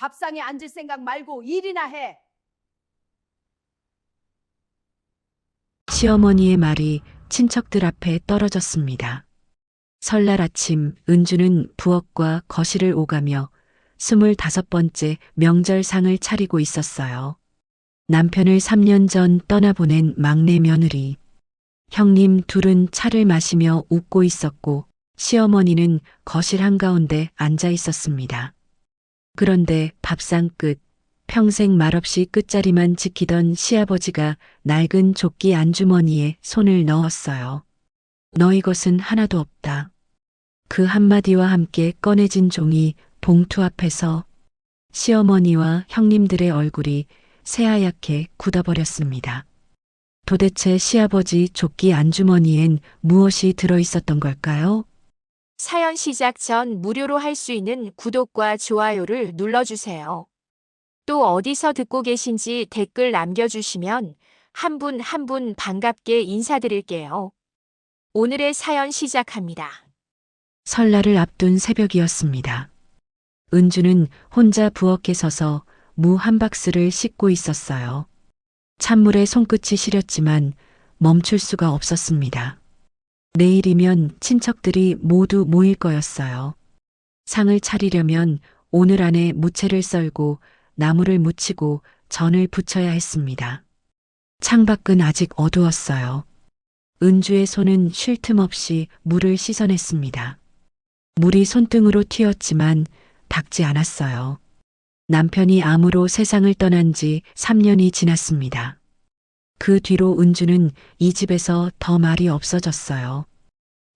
밥상에 앉을 생각 말고 일이나 해. 시어머니의 말이 친척들 앞에 떨어졌습니다. 설날 아침 은주는 부엌과 거실을 오가며 25번째 명절상을 차리고 있었어요. 남편을 3년 전 떠나보낸 막내 며느리. 형님 둘은 차를 마시며 웃고 있었고 시어머니는 거실 한가운데 앉아 있었습니다. 그런데 밥상 끝, 평생 말없이 끝자리만 지키던 시아버지가 낡은 조끼 안주머니에 손을 넣었어요. 너희 것은 하나도 없다. 그 한마디와 함께 꺼내진 종이 봉투 앞에서 시어머니와 형님들의 얼굴이 새하얗게 굳어버렸습니다. 도대체 시아버지 조끼 안주머니엔 무엇이 들어있었던 걸까요? 사연 시작 전 무료로 할 수 있는 구독과 좋아요를 눌러주세요. 또 어디서 듣고 계신지 댓글 남겨주시면 한 분 한 분 반갑게 인사드릴게요. 오늘의 사연 시작합니다. 설날을 앞둔 새벽이었습니다. 은주는 혼자 부엌에 서서 무 한 박스를 씻고 있었어요. 찬물에 손끝이 시렸지만 멈출 수가 없었습니다. 내일이면 친척들이 모두 모일 거였어요. 상을 차리려면 오늘 안에 무채를 썰고 나무를 묻히고 전을 부쳐야 했습니다. 창밖은 아직 어두웠어요. 은주의 손은 쉴 틈 없이 물을 씻어냈습니다. 물이 손등으로 튀었지만 닿지 않았어요. 남편이 암으로 세상을 떠난 지 3년이 지났습니다. 그 뒤로 은주는 이 집에서 더 말이 없어졌어요.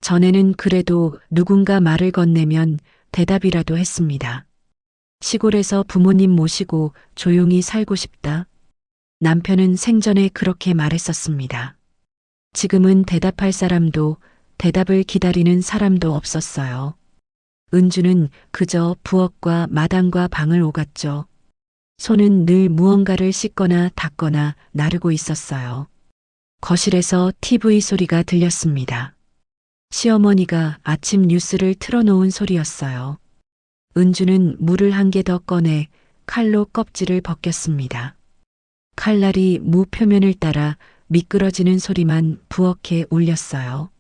전에는 그래도 누군가 말을 건네면 대답이라도 했습니다. 시골에서 부모님 모시고 조용히 살고 싶다. 남편은 생전에 그렇게 말했었습니다. 지금은 대답할 사람도 대답을 기다리는 사람도 없었어요. 은주는 그저 부엌과 마당과 방을 오갔죠. 손은 늘 무언가를 씻거나 닦거나 나르고 있었어요. 거실에서 TV 소리가 들렸습니다. 시어머니가 아침 뉴스를 틀어놓은 소리였어요. 은주는 물을 한 개 더 꺼내 칼로 껍질을 벗겼습니다. 칼날이 무 표면을 따라 미끄러지는 소리만 부엌에 울렸어요.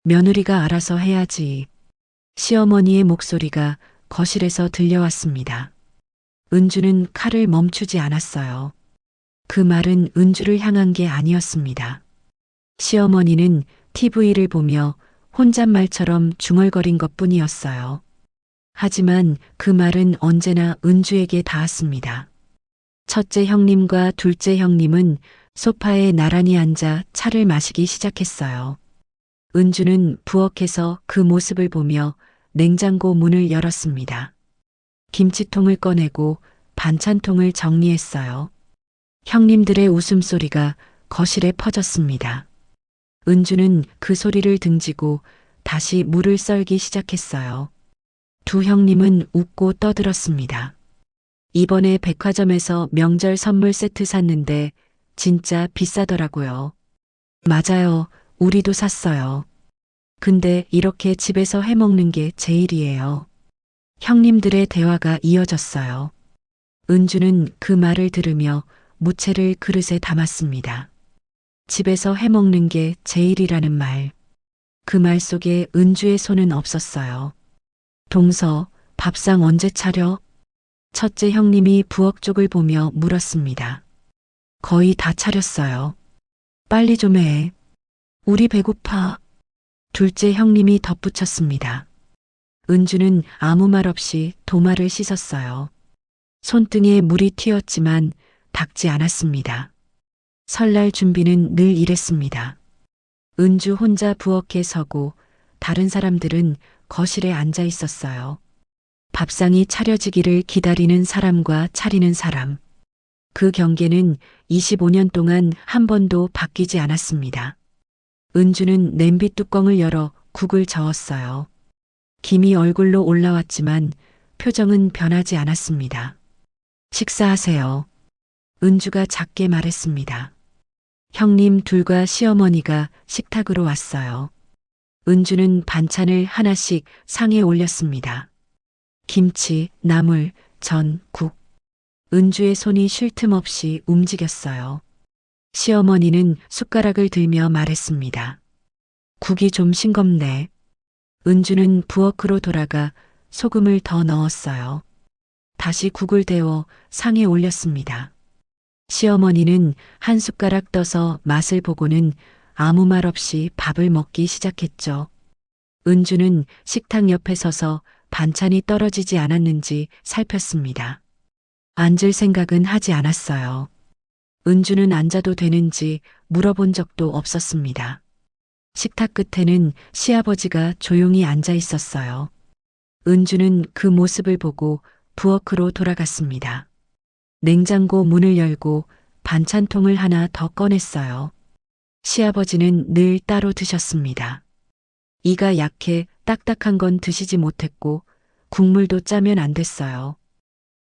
며느리가 알아서 해야지. 시어머니의 목소리가 거실에서 들려왔습니다. 은주는 칼을 멈추지 않았어요. 그 말은 은주를 향한 게 아니었습니다. 시어머니는 TV를 보며 혼잣말처럼 중얼거린 것뿐이었어요. 하지만 그 말은 언제나 은주에게 닿았습니다. 첫째 형님과 둘째 형님은 소파에 나란히 앉아 차를 마시기 시작했어요. 은주는 부엌에서 그 모습을 보며 냉장고 문을 열었습니다. 김치통을 꺼내고 반찬통을 정리했어요. 형님들의 웃음소리가 거실에 퍼졌습니다. 은주는 그 소리를 등지고 다시 물을 썰기 시작했어요. 두 형님은 웃고 떠들었습니다. 이번에 백화점에서 명절 선물 세트 샀는데 진짜 비싸더라고요. 맞아요. 우리도 샀어요. 근데 이렇게 집에서 해먹는 게 제일이에요. 형님들의 대화가 이어졌어요. 은주는 그 말을 들으며 무채를 그릇에 담았습니다. 집에서 해먹는 게 제일이라는 말. 그 말 속에 은주의 손은 없었어요. 동서, 밥상 언제 차려? 첫째 형님이 부엌 쪽을 보며 물었습니다. 거의 다 차렸어요. 빨리 좀 해. 우리 배고파. 둘째 형님이 덧붙였습니다. 은주는 아무 말 없이 도마를 씻었어요. 손등에 물이 튀었지만 닿지 않았습니다. 설날 준비는 늘 이랬습니다. 은주 혼자 부엌에 서고 다른 사람들은 거실에 앉아 있었어요. 밥상이 차려지기를 기다리는 사람과 차리는 사람. 그 경계는 25년 동안 한 번도 바뀌지 않았습니다. 은주는 냄비 뚜껑을 열어 국을 저었어요. 김이 얼굴로 올라왔지만 표정은 변하지 않았습니다. 식사하세요. 은주가 작게 말했습니다. 형님 둘과 시어머니가 식탁으로 왔어요. 은주는 반찬을 하나씩 상에 올렸습니다. 김치, 나물, 전, 국. 은주의 손이 쉴 틈 없이 움직였어요. 시어머니는 숟가락을 들며 말했습니다. 국이 좀 싱겁네. 은주는 부엌으로 돌아가 소금을 더 넣었어요. 다시 국을 데워 상에 올렸습니다. 시어머니는 한 숟가락 떠서 맛을 보고는 아무 말 없이 밥을 먹기 시작했죠. 은주는 식탁 옆에 서서 반찬이 떨어지지 않았는지 살폈습니다. 앉을 생각은 하지 않았어요. 은주는 앉아도 되는지 물어본 적도 없었습니다. 식탁 끝에는 시아버지가 조용히 앉아 있었어요. 은주는 그 모습을 보고 부엌으로 돌아갔습니다. 냉장고 문을 열고 반찬통을 하나 더 꺼냈어요. 시아버지는 늘 따로 드셨습니다. 이가 약해 딱딱한 건 드시지 못했고 국물도 짜면 안 됐어요.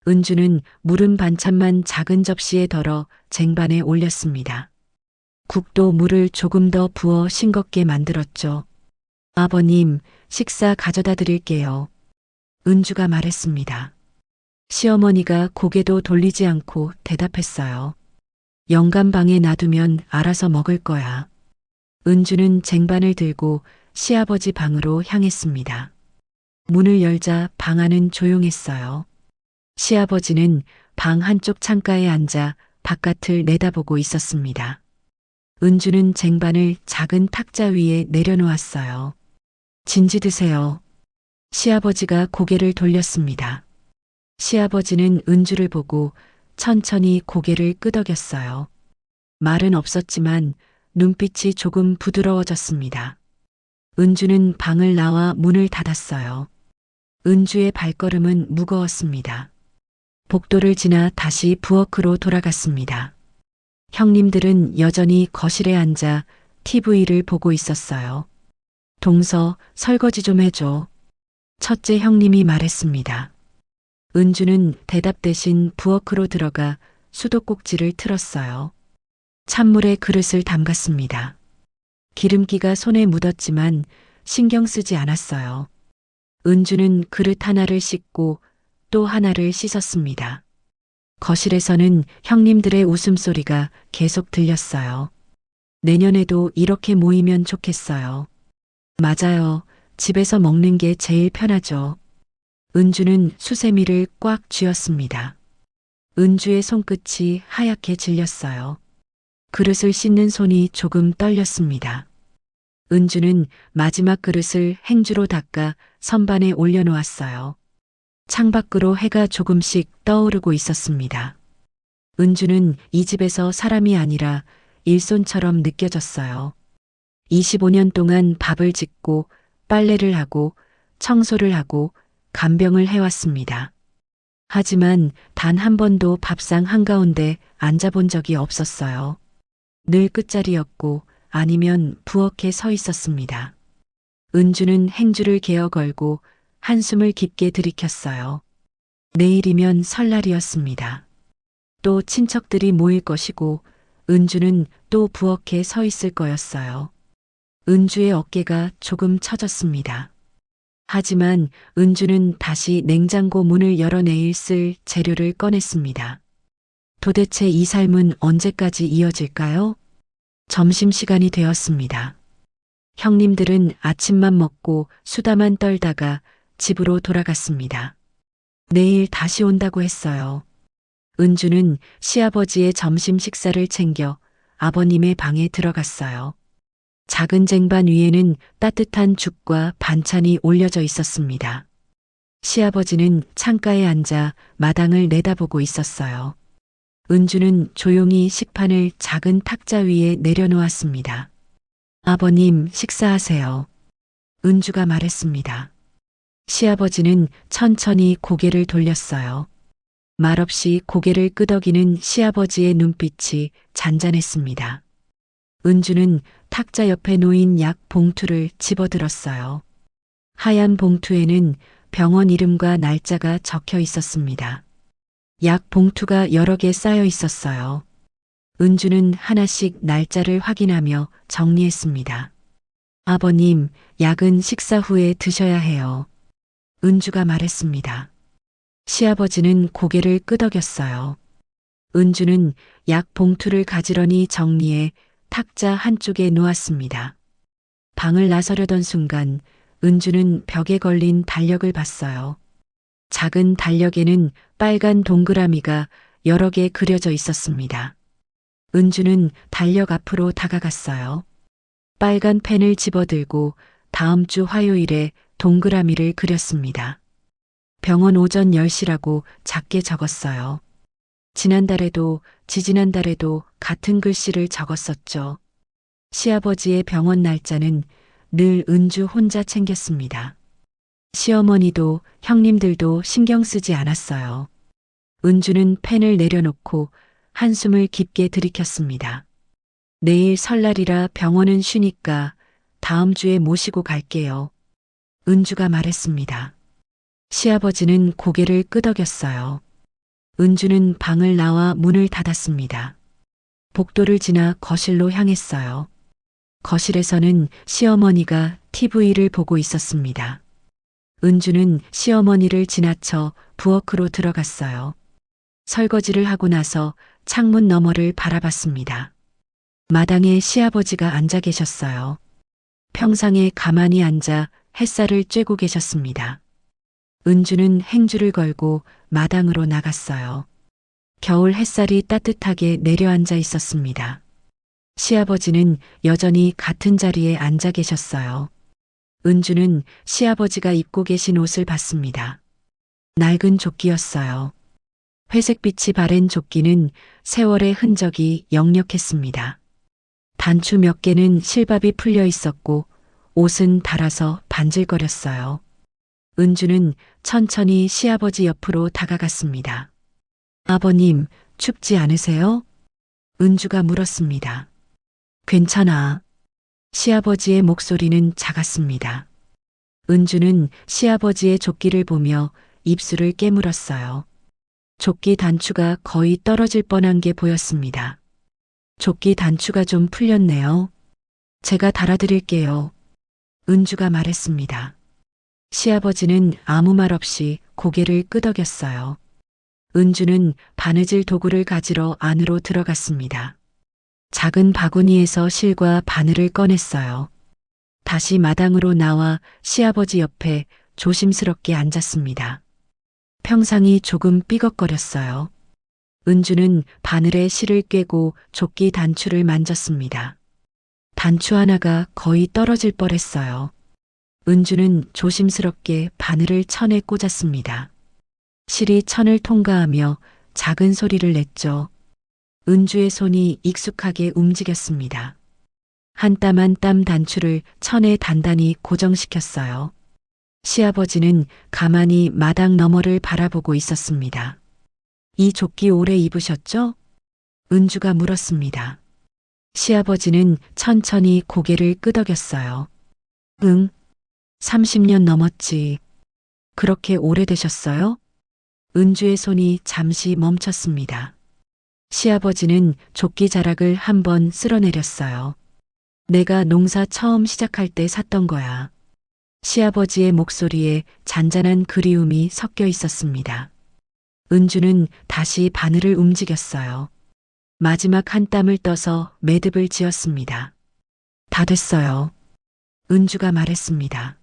은주는 무른 반찬만 작은 접시에 덜어 쟁반에 올렸습니다. 국도 물을 조금 더 부어 싱겁게 만들었죠. 아버님, 식사 가져다 드릴게요. 은주가 말했습니다. 시어머니가 고개도 돌리지 않고 대답했어요. 영감방에 놔두면 알아서 먹을 거야. 은주는 쟁반을 들고 시아버지 방으로 향했습니다. 문을 열자 방 안은 조용했어요. 시아버지는 방 한쪽 창가에 앉아 바깥을 내다보고 있었습니다. 은주는 쟁반을 작은 탁자 위에 내려놓았어요. 진지 드세요. 시아버지가 고개를 돌렸습니다. 시아버지는 은주를 보고 천천히 고개를 끄덕였어요. 말은 없었지만 눈빛이 조금 부드러워졌습니다. 은주는 방을 나와 문을 닫았어요. 은주의 발걸음은 무거웠습니다. 복도를 지나 다시 부엌으로 돌아갔습니다. 형님들은 여전히 거실에 앉아 TV를 보고 있었어요. 동서, 설거지 좀 해줘. 첫째 형님이 말했습니다. 은주는 대답 대신 부엌으로 들어가 수도꼭지를 틀었어요. 찬물에 그릇을 담갔습니다. 기름기가 손에 묻었지만 신경 쓰지 않았어요. 은주는 그릇 하나를 씻고 또 하나를 씻었습니다. 거실에서는 형님들의 웃음소리가 계속 들렸어요. 내년에도 이렇게 모이면 좋겠어요. 맞아요. 집에서 먹는 게 제일 편하죠. 은주는 수세미를 꽉 쥐었습니다. 은주의 손끝이 하얗게 질렸어요. 그릇을 씻는 손이 조금 떨렸습니다. 은주는 마지막 그릇을 행주로 닦아 선반에 올려놓았어요. 창밖으로 해가 조금씩 떠오르고 있었습니다. 은주는 이 집에서 사람이 아니라 일손처럼 느껴졌어요. 25년 동안 밥을 짓고 빨래를 하고 청소를 하고 간병을 해왔습니다. 하지만 단 한 번도 밥상 한가운데 앉아본 적이 없었어요. 늘 끝자리였고 아니면 부엌에 서 있었습니다. 은주는 행주를 개어 걸고 한숨을 깊게 들이켰어요. 내일이면 설날이었습니다. 또 친척들이 모일 것이고 은주는 또 부엌에 서 있을 거였어요. 은주의 어깨가 조금 처졌습니다. 하지만 은주는 다시 냉장고 문을 열어 내일 쓸 재료를 꺼냈습니다. 도대체 이 삶은 언제까지 이어질까요? 점심시간이 되었습니다. 형님들은 아침만 먹고 수다만 떨다가 집으로 돌아갔습니다. 내일 다시 온다고 했어요. 은주는 시아버지의 점심 식사를 챙겨 아버님의 방에 들어갔어요. 작은 쟁반 위에는 따뜻한 죽과 반찬이 올려져 있었습니다. 시아버지는 창가에 앉아 마당을 내다보고 있었어요. 은주는 조용히 식판을 작은 탁자 위에 내려놓았습니다. 아버님, 식사하세요. 은주가 말했습니다. 시아버지는 천천히 고개를 돌렸어요. 말없이 고개를 끄덕이는 시아버지의 눈빛이 잔잔했습니다. 은주는 탁자 옆에 놓인 약 봉투를 집어들었어요. 하얀 봉투에는 병원 이름과 날짜가 적혀 있었습니다. 약 봉투가 여러 개 쌓여 있었어요. 은주는 하나씩 날짜를 확인하며 정리했습니다. 아버님, 약은 식사 후에 드셔야 해요. 은주가 말했습니다. 시아버지는 고개를 끄덕였어요. 은주는 약 봉투를 가지런히 정리해 탁자 한쪽에 놓았습니다. 방을 나서려던 순간 은주는 벽에 걸린 달력을 봤어요. 작은 달력에는 빨간 동그라미가 여러 개 그려져 있었습니다. 은주는 달력 앞으로 다가갔어요. 빨간 펜을 집어들고 다음 주 화요일에 동그라미를 그렸습니다. 병원 오전 10시라고 작게 적었어요. 지난달에도 지지난달에도 같은 글씨를 적었었죠. 시아버지의 병원 날짜는 늘 은주 혼자 챙겼습니다. 시어머니도 형님들도 신경 쓰지 않았어요. 은주는 펜을 내려놓고 한숨을 깊게 들이켰습니다. 내일 설날이라 병원은 쉬니까 다음 주에 모시고 갈게요. 은주가 말했습니다. 시아버지는 고개를 끄덕였어요. 은주는 방을 나와 문을 닫았습니다. 복도를 지나 거실로 향했어요. 거실에서는 시어머니가 TV를 보고 있었습니다. 은주는 시어머니를 지나쳐 부엌으로 들어갔어요. 설거지를 하고 나서 창문 너머를 바라봤습니다. 마당에 시아버지가 앉아 계셨어요. 평상에 가만히 앉아 햇살을 쬐고 계셨습니다. 은주는 행주를 걸고 마당으로 나갔어요. 겨울 햇살이 따뜻하게 내려앉아 있었습니다. 시아버지는 여전히 같은 자리에 앉아 계셨어요. 은주는 시아버지가 입고 계신 옷을 봤습니다. 낡은 조끼였어요. 회색빛이 바랜 조끼는 세월의 흔적이 역력했습니다. 단추 몇 개는 실밥이 풀려 있었고 옷은 닳아서 반질거렸어요. 은주는 천천히 시아버지 옆으로 다가갔습니다. 아버님, 춥지 않으세요? 은주가 물었습니다. 괜찮아. 시아버지의 목소리는 작았습니다. 은주는 시아버지의 조끼를 보며 입술을 깨물었어요. 조끼 단추가 거의 떨어질 뻔한 게 보였습니다. 조끼 단추가 좀 풀렸네요. 제가 달아드릴게요. 은주가 말했습니다. 시아버지는 아무 말 없이 고개를 끄덕였어요. 은주는 바느질 도구를 가지러 안으로 들어갔습니다. 작은 바구니에서 실과 바늘을 꺼냈어요. 다시 마당으로 나와 시아버지 옆에 조심스럽게 앉았습니다. 평상이 조금 삐걱거렸어요. 은주는 바늘에 실을 꿰고 조끼 단추를 만졌습니다. 단추 하나가 거의 떨어질 뻔했어요. 은주는 조심스럽게 바늘을 천에 꽂았습니다. 실이 천을 통과하며 작은 소리를 냈죠. 은주의 손이 익숙하게 움직였습니다. 한 땀 한 땀 단추를 천에 단단히 고정시켰어요. 시아버지는 가만히 마당 너머를 바라보고 있었습니다. 이 조끼 오래 입으셨죠? 은주가 물었습니다. 시아버지는 천천히 고개를 끄덕였어요. 응, 30년 넘었지. 그렇게 오래되셨어요? 은주의 손이 잠시 멈췄습니다. 시아버지는 조끼 자락을 한번 쓸어내렸어요. 내가 농사 처음 시작할 때 샀던 거야. 시아버지의 목소리에 잔잔한 그리움이 섞여 있었습니다. 은주는 다시 바늘을 움직였어요. 마지막 한 땀을 떠서 매듭을 지었습니다. 다 됐어요. 은주가 말했습니다.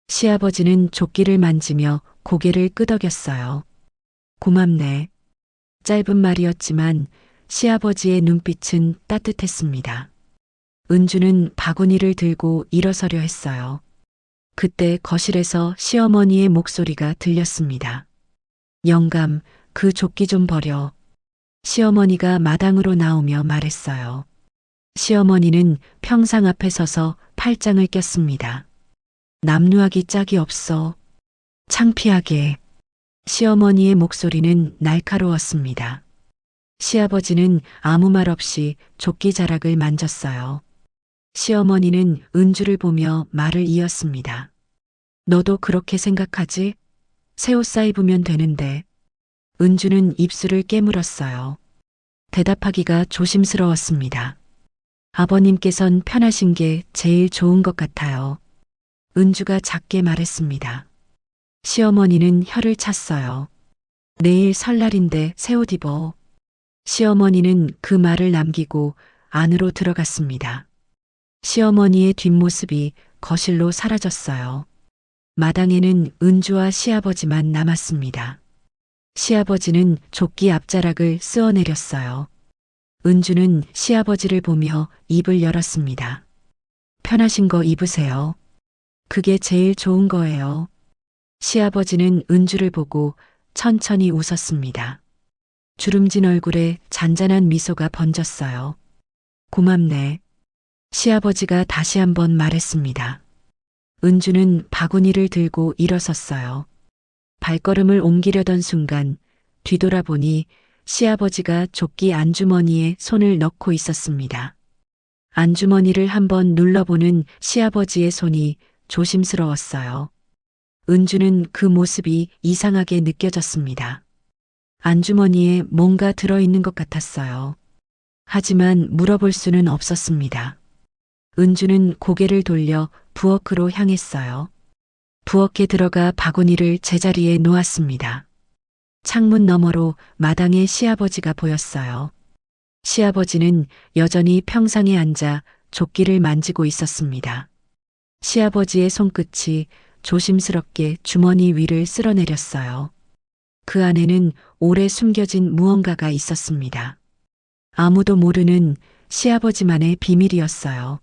시아버지는 조끼를 만지며 고개를 끄덕였어요. 고맙네. 짧은 말이었지만 시아버지의 눈빛은 따뜻했습니다. 은주는 바구니를 들고 일어서려 했어요. 그때 거실에서 시어머니의 목소리가 들렸습니다. 영감, 그 조끼 좀 버려. 시어머니가 마당으로 나오며 말했어요. 시어머니는 평상 앞에 서서 팔짱을 꼈습니다. 남루하기 짝이 없어. 창피하게. 시어머니의 목소리는 날카로웠습니다. 시아버지는 아무 말 없이 조끼 자락을 만졌어요. 시어머니는 은주를 보며 말을 이었습니다. 너도 그렇게 생각하지? 새 옷 사입으면 되는데. 은주는 입술을 깨물었어요. 대답하기가 조심스러웠습니다. 아버님께선 편하신 게 제일 좋은 것 같아요. 은주가 작게 말했습니다. 시어머니는 혀를 찼어요. 내일 설날인데 새 옷 입어. 시어머니는 그 말을 남기고 안으로 들어갔습니다. 시어머니의 뒷모습이 거실로 사라졌어요. 마당에는 은주와 시아버지만 남았습니다. 시아버지는 조끼 앞자락을 쓸어내렸어요. 은주는 시아버지를 보며 입을 열었습니다. 편하신 거 입으세요. 그게 제일 좋은 거예요. 시아버지는 은주를 보고 천천히 웃었습니다. 주름진 얼굴에 잔잔한 미소가 번졌어요. 고맙네. 시아버지가 다시 한번 말했습니다. 은주는 바구니를 들고 일어섰어요. 발걸음을 옮기려던 순간 뒤돌아보니 시아버지가 조끼 안주머니에 손을 넣고 있었습니다. 안주머니를 한번 눌러보는 시아버지의 손이 조심스러웠어요. 은주는 그 모습이 이상하게 느껴졌습니다. 안주머니에 뭔가 들어있는 것 같았어요. 하지만 물어볼 수는 없었습니다. 은주는 고개를 돌려 부엌으로 향했어요. 부엌에 들어가 바구니를 제자리에 놓았습니다. 창문 너머로 마당에 시아버지가 보였어요. 시아버지는 여전히 평상에 앉아 조끼를 만지고 있었습니다. 시아버지의 손끝이 조심스럽게 주머니 위를 쓸어내렸어요. 그 안에는 오래 숨겨진 무언가가 있었습니다. 아무도 모르는 시아버지만의 비밀이었어요.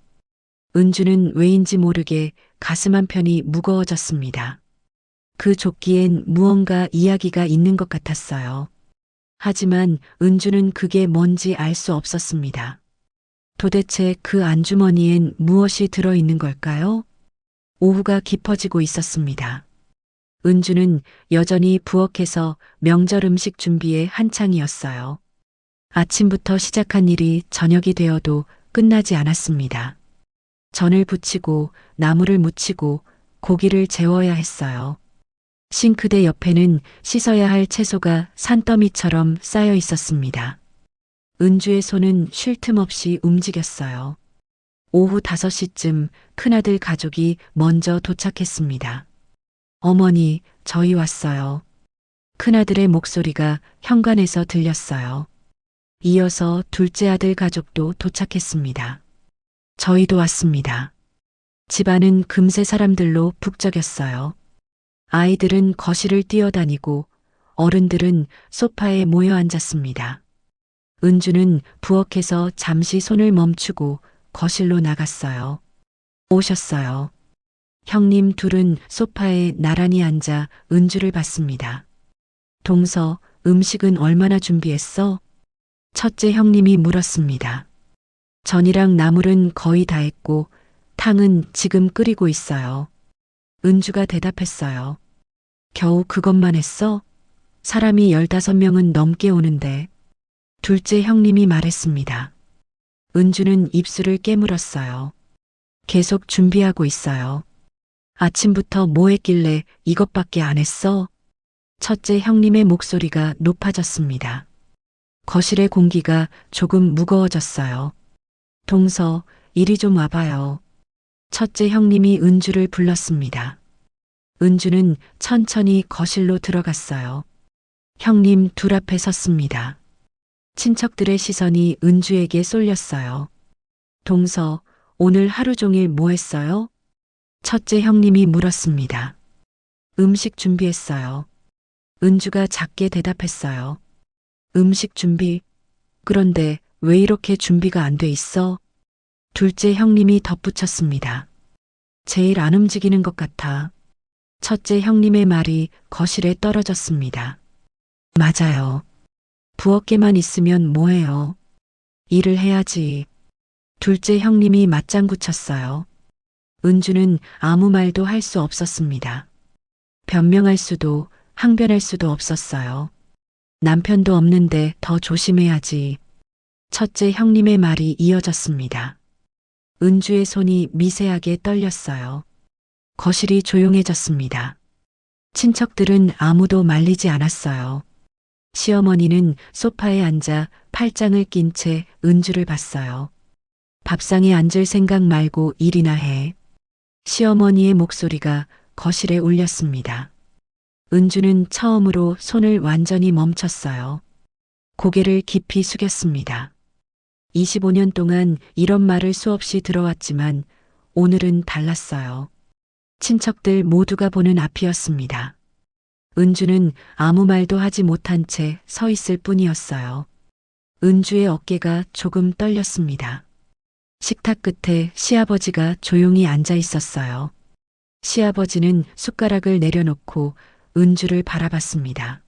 은주는 왜인지 모르게 가슴 한편이 무거워졌습니다. 그 조끼엔 무언가 이야기가 있는 것 같았어요. 하지만 은주는 그게 뭔지 알 수 없었습니다. 도대체 그 안주머니엔 무엇이 들어있는 걸까요? 오후가 깊어지고 있었습니다. 은주는 여전히 부엌에서 명절 음식 준비에 한창이었어요. 아침부터 시작한 일이 저녁이 되어도 끝나지 않았습니다. 전을 부치고 나물을 무치고 고기를 재워야 했어요. 싱크대 옆에는 씻어야 할 채소가 산더미처럼 쌓여 있었습니다. 은주의 손은 쉴 틈 없이 움직였어요. 오후 5시쯤 큰아들 가족이 먼저 도착했습니다. 어머니, 저희 왔어요. 큰아들의 목소리가 현관에서 들렸어요. 이어서 둘째 아들 가족도 도착했습니다. 저희도 왔습니다. 집안은 금세 사람들로 북적였어요. 아이들은 거실을 뛰어다니고 어른들은 소파에 모여 앉았습니다. 은주는 부엌에서 잠시 손을 멈추고 거실로 나갔어요. 오셨어요. 형님 둘은 소파에 나란히 앉아 은주를 봤습니다. 동서, 음식은 얼마나 준비했어? 첫째 형님이 물었습니다. 전이랑 나물은 거의 다 했고 탕은 지금 끓이고 있어요. 은주가 대답했어요. 겨우 그것만 했어? 사람이 15명은 넘게 오는데. 둘째 형님이 말했습니다. 은주는 입술을 깨물었어요. 계속 준비하고 있어요. 아침부터 뭐 했길래 이것밖에 안 했어? 첫째 형님의 목소리가 높아졌습니다. 거실의 공기가 조금 무거워졌어요. 동서, 이리 좀 와봐요. 첫째 형님이 은주를 불렀습니다. 은주는 천천히 거실로 들어갔어요. 형님 둘 앞에 섰습니다. 친척들의 시선이 은주에게 쏠렸어요. 동서, 오늘 하루 종일 뭐 했어요? 첫째 형님이 물었습니다. 음식 준비했어요. 은주가 작게 대답했어요. 음식 준비? 그런데 왜 이렇게 준비가 안 돼 있어? 둘째 형님이 덧붙였습니다. 제일 안 움직이는 것 같아. 첫째 형님의 말이 거실에 떨어졌습니다. 맞아요. 부엌에만 있으면 뭐해요? 일을 해야지. 둘째 형님이 맞장구 쳤어요. 은주는 아무 말도 할 수 없었습니다. 변명할 수도 항변할 수도 없었어요. 남편도 없는데 더 조심해야지. 첫째 형님의 말이 이어졌습니다. 은주의 손이 미세하게 떨렸어요. 거실이 조용해졌습니다. 친척들은 아무도 말리지 않았어요. 시어머니는 소파에 앉아 팔짱을 낀 채 은주를 봤어요. 밥상에 앉을 생각 말고 일이나 해. 시어머니의 목소리가 거실에 울렸습니다. 은주는 처음으로 손을 완전히 멈췄어요. 고개를 깊이 숙였습니다. 25년 동안 이런 말을 수없이 들어왔지만 오늘은 달랐어요. 친척들 모두가 보는 앞이었습니다. 은주는 아무 말도 하지 못한 채 서 있을 뿐이었어요. 은주의 어깨가 조금 떨렸습니다. 식탁 끝에 시아버지가 조용히 앉아 있었어요. 시아버지는 숟가락을 내려놓고 은주를 바라봤습니다.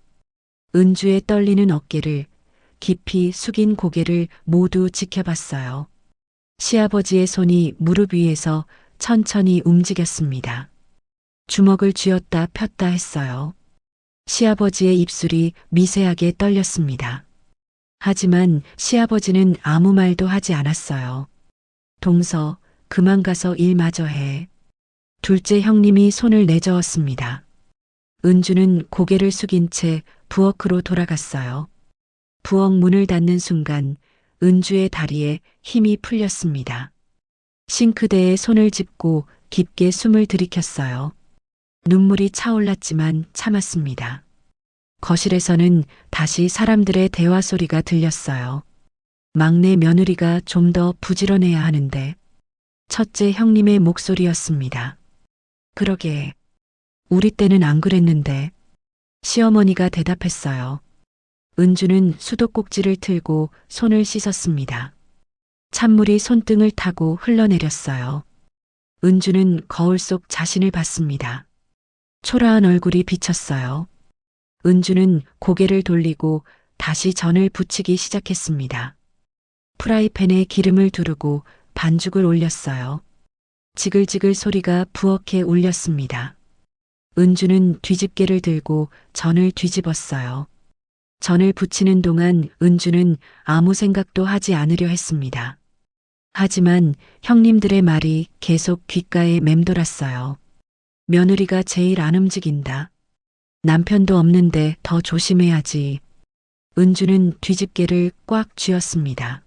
은주의 떨리는 어깨를, 깊이 숙인 고개를 모두 지켜봤어요. 시아버지의 손이 무릎 위에서 천천히 움직였습니다. 주먹을 쥐었다 폈다 했어요. 시아버지의 입술이 미세하게 떨렸습니다. 하지만 시아버지는 아무 말도 하지 않았어요. 동서, 그만 가서 일 마저 해. 둘째 형님이 손을 내저었습니다. 은주는 고개를 숙인 채 부엌으로 돌아갔어요. 부엌 문을 닫는 순간 은주의 다리에 힘이 풀렸습니다. 싱크대에 손을 짚고 깊게 숨을 들이켰어요. 눈물이 차올랐지만 참았습니다. 거실에서는 다시 사람들의 대화 소리가 들렸어요. 막내 며느리가 좀 더 부지런해야 하는데. 첫째 형님의 목소리였습니다. 그러게. 우리 때는 안 그랬는데. 시어머니가 대답했어요. 은주는 수도꼭지를 틀고 손을 씻었습니다. 찬물이 손등을 타고 흘러내렸어요. 은주는 거울 속 자신을 봤습니다. 초라한 얼굴이 비쳤어요. 은주는 고개를 돌리고 다시 전을 부치기 시작했습니다. 프라이팬에 기름을 두르고 반죽을 올렸어요. 지글지글 소리가 부엌에 울렸습니다. 은주는 뒤집개를 들고 전을 뒤집었어요. 전을 부치는 동안 은주는 아무 생각도 하지 않으려 했습니다. 하지만 형님들의 말이 계속 귓가에 맴돌았어요. 며느리가 제일 안 움직인다. 남편도 없는데 더 조심해야지. 은주는 뒤집개를 꽉 쥐었습니다.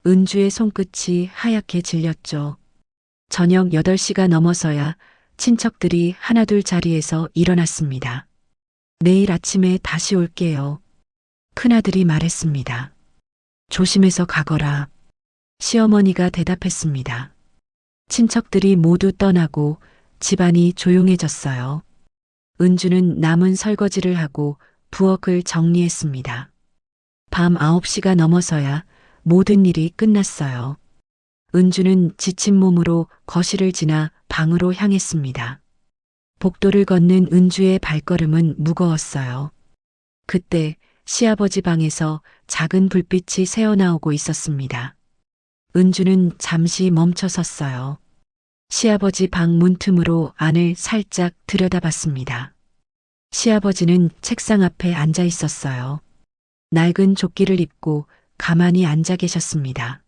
은주의 손끝이 하얗게 질렸죠. 저녁 8시가 넘어서야 친척들이 하나둘 자리에서 일어났습니다. 내일 아침에 다시 올게요. 큰아들이 말했습니다. 조심해서 가거라. 시어머니가 대답했습니다. 친척들이 모두 떠나고 집안이 조용해졌어요. 은주는 남은 설거지를 하고 부엌을 정리했습니다. 밤 9시가 넘어서야 모든 일이 끝났어요. 은주는 지친 몸으로 거실을 지나 방으로 향했습니다. 복도를 걷는 은주의 발걸음은 무거웠어요. 그때 시아버지 방에서 작은 불빛이 새어나오고 있었습니다. 은주는 잠시 멈춰 섰어요. 시아버지 방 문틈으로 안을 살짝 들여다봤습니다. 시아버지는 책상 앞에 앉아 있었어요. 낡은 조끼를 입고 가만히 앉아 계셨습니다.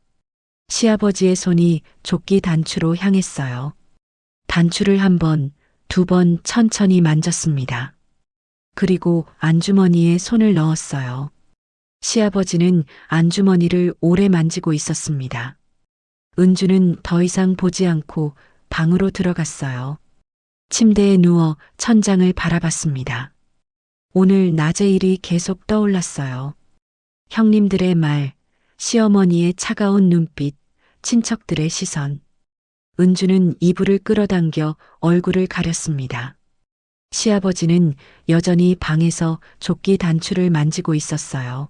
시아버지의 손이 조끼 단추로 향했어요. 단추를 한 번, 두 번 천천히 만졌습니다. 그리고 안주머니에 손을 넣었어요. 시아버지는 안주머니를 오래 만지고 있었습니다. 은주는 더 이상 보지 않고 방으로 들어갔어요. 침대에 누워 천장을 바라봤습니다. 오늘 낮의 일이 계속 떠올랐어요. 형님들의 말, 시어머니의 차가운 눈빛, 친척들의 시선. 은주는 이불을 끌어당겨 얼굴을 가렸습니다. 시아버지는 여전히 방에서 조끼 단추를 만지고 있었어요.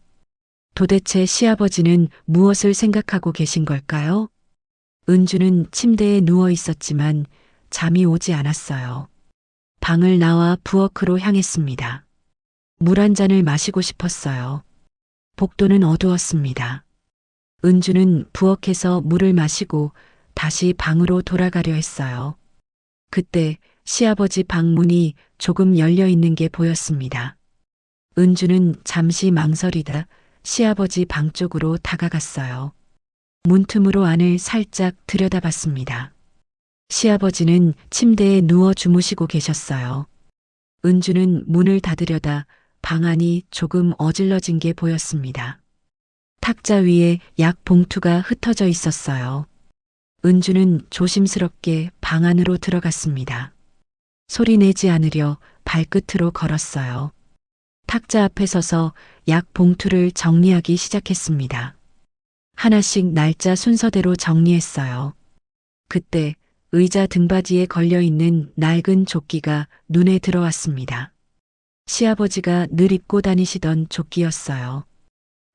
도대체 시아버지는 무엇을 생각하고 계신 걸까요? 은주는 침대에 누워 있었지만 잠이 오지 않았어요. 방을 나와 부엌으로 향했습니다. 물 한 잔을 마시고 싶었어요. 복도는 어두웠습니다. 은주는 부엌에서 물을 마시고 다시 방으로 돌아가려 했어요. 그때 시아버지 방 문이 조금 열려 있는 게 보였습니다. 은주는 잠시 망설이다 시아버지 방 쪽으로 다가갔어요. 문틈으로 안을 살짝 들여다봤습니다. 시아버지는 침대에 누워 주무시고 계셨어요. 은주는 문을 닫으려다 방 안이 조금 어질러진 게 보였습니다. 탁자 위에 약 봉투가 흩어져 있었어요. 은주는 조심스럽게 방 안으로 들어갔습니다. 소리 내지 않으려 발끝으로 걸었어요. 탁자 앞에 서서 약 봉투를 정리하기 시작했습니다. 하나씩 날짜 순서대로 정리했어요. 그때 의자 등받이에 걸려있는 낡은 조끼가 눈에 들어왔습니다. 시아버지가 늘 입고 다니시던 조끼였어요.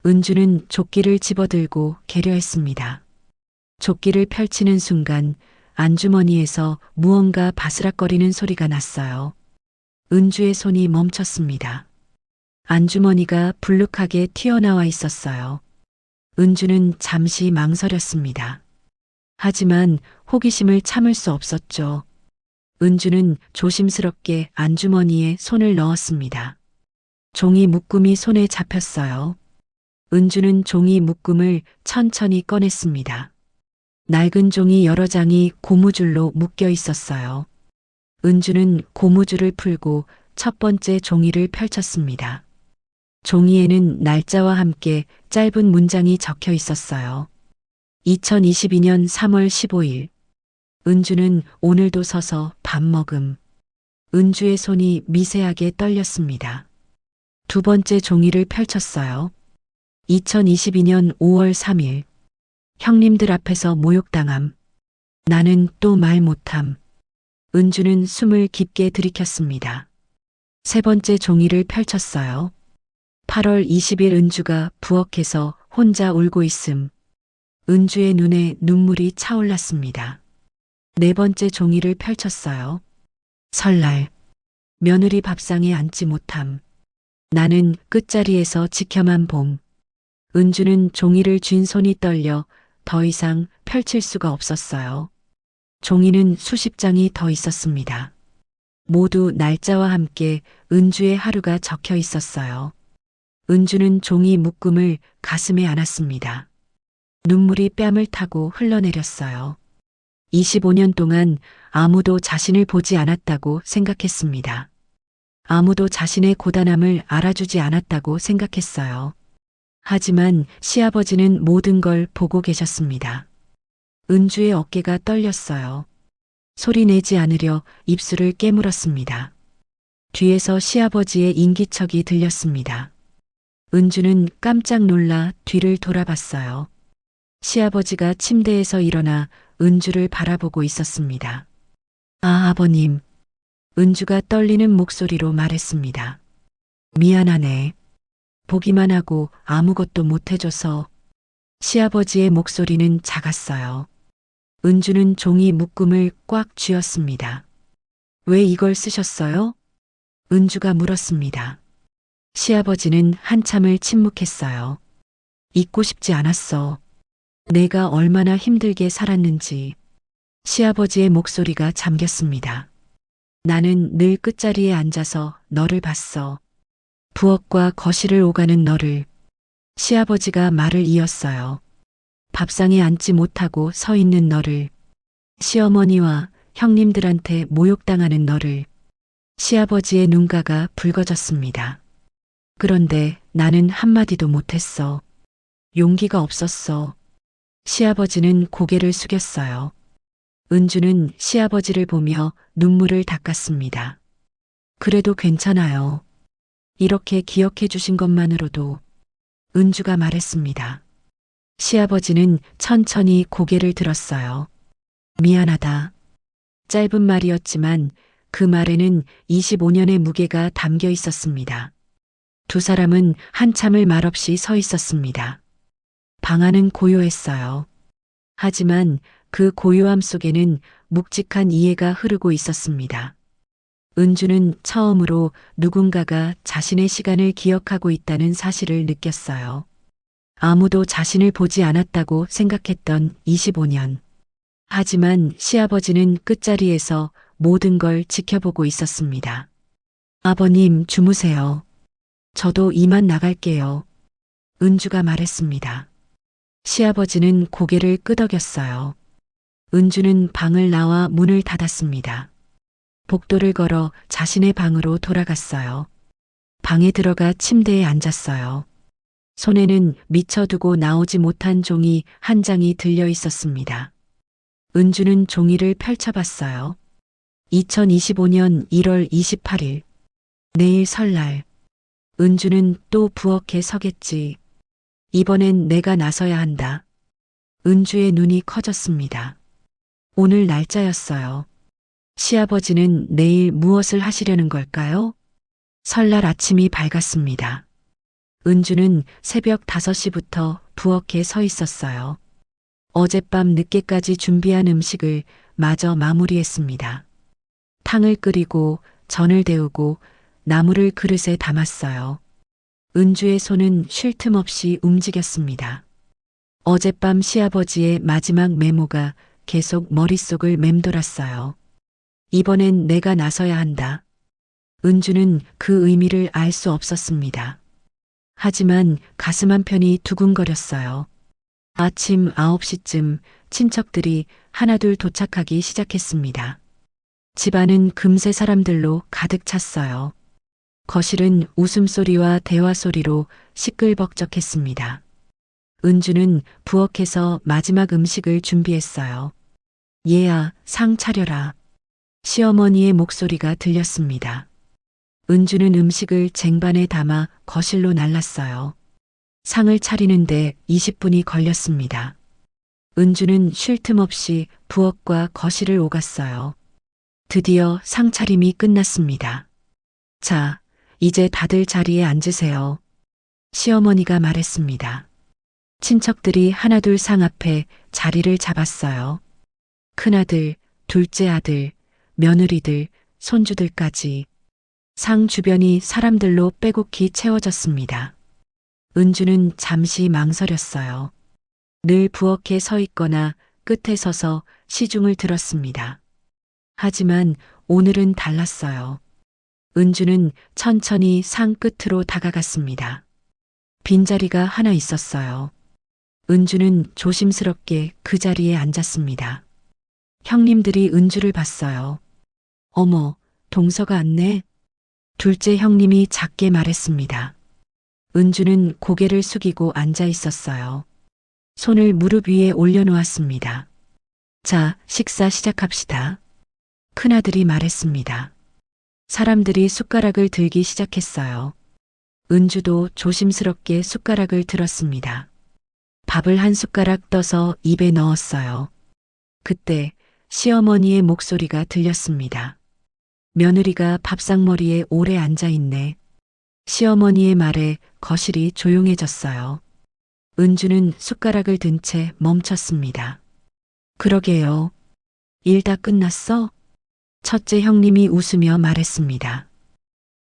은주는 조끼를 집어들고 개려했습니다. 조끼를 펼치는 순간 안주머니에서 무언가 바스락거리는 소리가 났어요. 은주의 손이 멈췄습니다. 안주머니가 불룩하게 튀어나와 있었어요. 은주는 잠시 망설였습니다. 하지만 호기심을 참을 수 없었죠. 은주는 조심스럽게 안주머니에 손을 넣었습니다. 종이 묶음이 손에 잡혔어요. 은주는 종이 묶음을 천천히 꺼냈습니다. 낡은 종이 여러 장이 고무줄로 묶여 있었어요. 은주는 고무줄을 풀고 첫 번째 종이를 펼쳤습니다. 종이에는 날짜와 함께 짧은 문장이 적혀 있었어요. 2022년 3월 15일. 은주는 오늘도 서서 밥 먹음. 은주의 손이 미세하게 떨렸습니다. 두 번째 종이를 펼쳤어요. 2022년 5월 3일. 형님들 앞에서 모욕당함. 나는 또 말 못함. 은주는 숨을 깊게 들이켰습니다. 세 번째 종이를 펼쳤어요. 8월 20일 은주가 부엌에서 혼자 울고 있음. 은주의 눈에 눈물이 차올랐습니다. 네 번째 종이를 펼쳤어요. 설날. 며느리 밥상에 앉지 못함. 나는 끝자리에서 지켜만 봄. 은주는 종이를 쥔 손이 떨려 더 이상 펼칠 수가 없었어요. 종이는 수십 장이 더 있었습니다. 모두 날짜와 함께 은주의 하루가 적혀 있었어요. 은주는 종이 묶음을 가슴에 안았습니다. 눈물이 뺨을 타고 흘러내렸어요. 25년 동안 아무도 자신을 보지 않았다고 생각했습니다. 아무도 자신의 고단함을 알아주지 않았다고 생각했어요. 하지만 시아버지는 모든 걸 보고 계셨습니다. 은주의 어깨가 떨렸어요. 소리 내지 않으려 입술을 깨물었습니다. 뒤에서 시아버지의 인기척이 들렸습니다. 은주는 깜짝 놀라 뒤를 돌아봤어요. 시아버지가 침대에서 일어나 은주를 바라보고 있었습니다. 아, 아버님. 은주가 떨리는 목소리로 말했습니다. 미안하네. 보기만 하고 아무것도 못해줘서. 시아버지의 목소리는 작았어요. 은주는 종이 묶음을 꽉 쥐었습니다. 왜 이걸 쓰셨어요? 은주가 물었습니다. 시아버지는 한참을 침묵했어요. 잊고 싶지 않았어. 내가 얼마나 힘들게 살았는지. 시아버지의 목소리가 잠겼습니다. 나는 늘 끝자리에 앉아서 너를 봤어. 부엌과 거실을 오가는 너를. 시아버지가 말을 이었어요. 밥상에 앉지 못하고 서 있는 너를. 시어머니와 형님들한테 모욕당하는 너를. 시아버지의 눈가가 붉어졌습니다. 그런데 나는 한마디도 못했어. 용기가 없었어. 시아버지는 고개를 숙였어요. 은주는 시아버지를 보며 눈물을 닦았습니다. 그래도 괜찮아요. 이렇게 기억해 주신 것만으로도. 은주가 말했습니다. 시아버지는 천천히 고개를 들었어요. 미안하다. 짧은 말이었지만 그 말에는 25년의 무게가 담겨 있었습니다. 두 사람은 한참을 말없이 서 있었습니다. 방 안은 고요했어요. 하지만 그 고요함 속에는 묵직한 이해가 흐르고 있었습니다. 은주는 처음으로 누군가가 자신의 시간을 기억하고 있다는 사실을 느꼈어요. 아무도 자신을 보지 않았다고 생각했던 25년. 하지만 시아버지는 끝자리에서 모든 걸 지켜보고 있었습니다. 아버님, 주무세요. 저도 이만 나갈게요. 은주가 말했습니다. 시아버지는 고개를 끄덕였어요. 은주는 방을 나와 문을 닫았습니다. 복도를 걸어 자신의 방으로 돌아갔어요. 방에 들어가 침대에 앉았어요. 손에는 미쳐두고 나오지 못한 종이 한 장이 들려 있었습니다. 은주는 종이를 펼쳐봤어요. 2025년 1월 28일. 내일 설날. 은주는 또 부엌에 서겠지. 이번엔 내가 나서야 한다. 은주의 눈이 커졌습니다. 오늘 날짜였어요. 시아버지는 내일 무엇을 하시려는 걸까요? 설날 아침이 밝았습니다. 은주는 새벽 5시부터 부엌에 서 있었어요. 어젯밤 늦게까지 준비한 음식을 마저 마무리했습니다. 탕을 끓이고 전을 데우고 나물을 그릇에 담았어요. 은주의 손은 쉴 틈 없이 움직였습니다. 어젯밤 시아버지의 마지막 메모가 계속 머릿속을 맴돌았어요. 이번엔 내가 나서야 한다. 은주는 그 의미를 알 수 없었습니다. 하지만 가슴 한편이 두근거렸어요. 아침 9시쯤 친척들이 하나둘 도착하기 시작했습니다. 집안은 금세 사람들로 가득 찼어요. 거실은 웃음소리와 대화소리로 시끌벅적했습니다. 은주는 부엌에서 마지막 음식을 준비했어요. 얘야, 상 차려라. 시어머니의 목소리가 들렸습니다. 은주는 음식을 쟁반에 담아 거실로 날랐어요. 상을 차리는데 20분이 걸렸습니다. 은주는 쉴 틈 없이 부엌과 거실을 오갔어요. 드디어 상 차림이 끝났습니다. 자, 이제 다들 자리에 앉으세요. 시어머니가 말했습니다. 친척들이 하나둘 상 앞에 자리를 잡았어요. 큰아들, 둘째 아들, 며느리들, 손주들까지. 상 주변이 사람들로 빼곡히 채워졌습니다. 은주는 잠시 망설였어요. 늘 부엌에 서 있거나 끝에 서서 시중을 들었습니다. 하지만 오늘은 달랐어요. 은주는 천천히 상 끝으로 다가갔습니다. 빈자리가 하나 있었어요. 은주는 조심스럽게 그 자리에 앉았습니다. 형님들이 은주를 봤어요. 어머, 동서가 왔네. 둘째 형님이 작게 말했습니다. 은주는 고개를 숙이고 앉아 있었어요. 손을 무릎 위에 올려놓았습니다. 자, 식사 시작합시다. 큰아들이 말했습니다. 사람들이 숟가락을 들기 시작했어요. 은주도 조심스럽게 숟가락을 들었습니다. 밥을 한 숟가락 떠서 입에 넣었어요. 그때 시어머니의 목소리가 들렸습니다. 며느리가 밥상머리에 오래 앉아 있네. 시어머니의 말에 거실이 조용해졌어요. 은주는 숟가락을 든 채 멈췄습니다. 그러게요. 일 다 끝났어? 첫째 형님이 웃으며 말했습니다.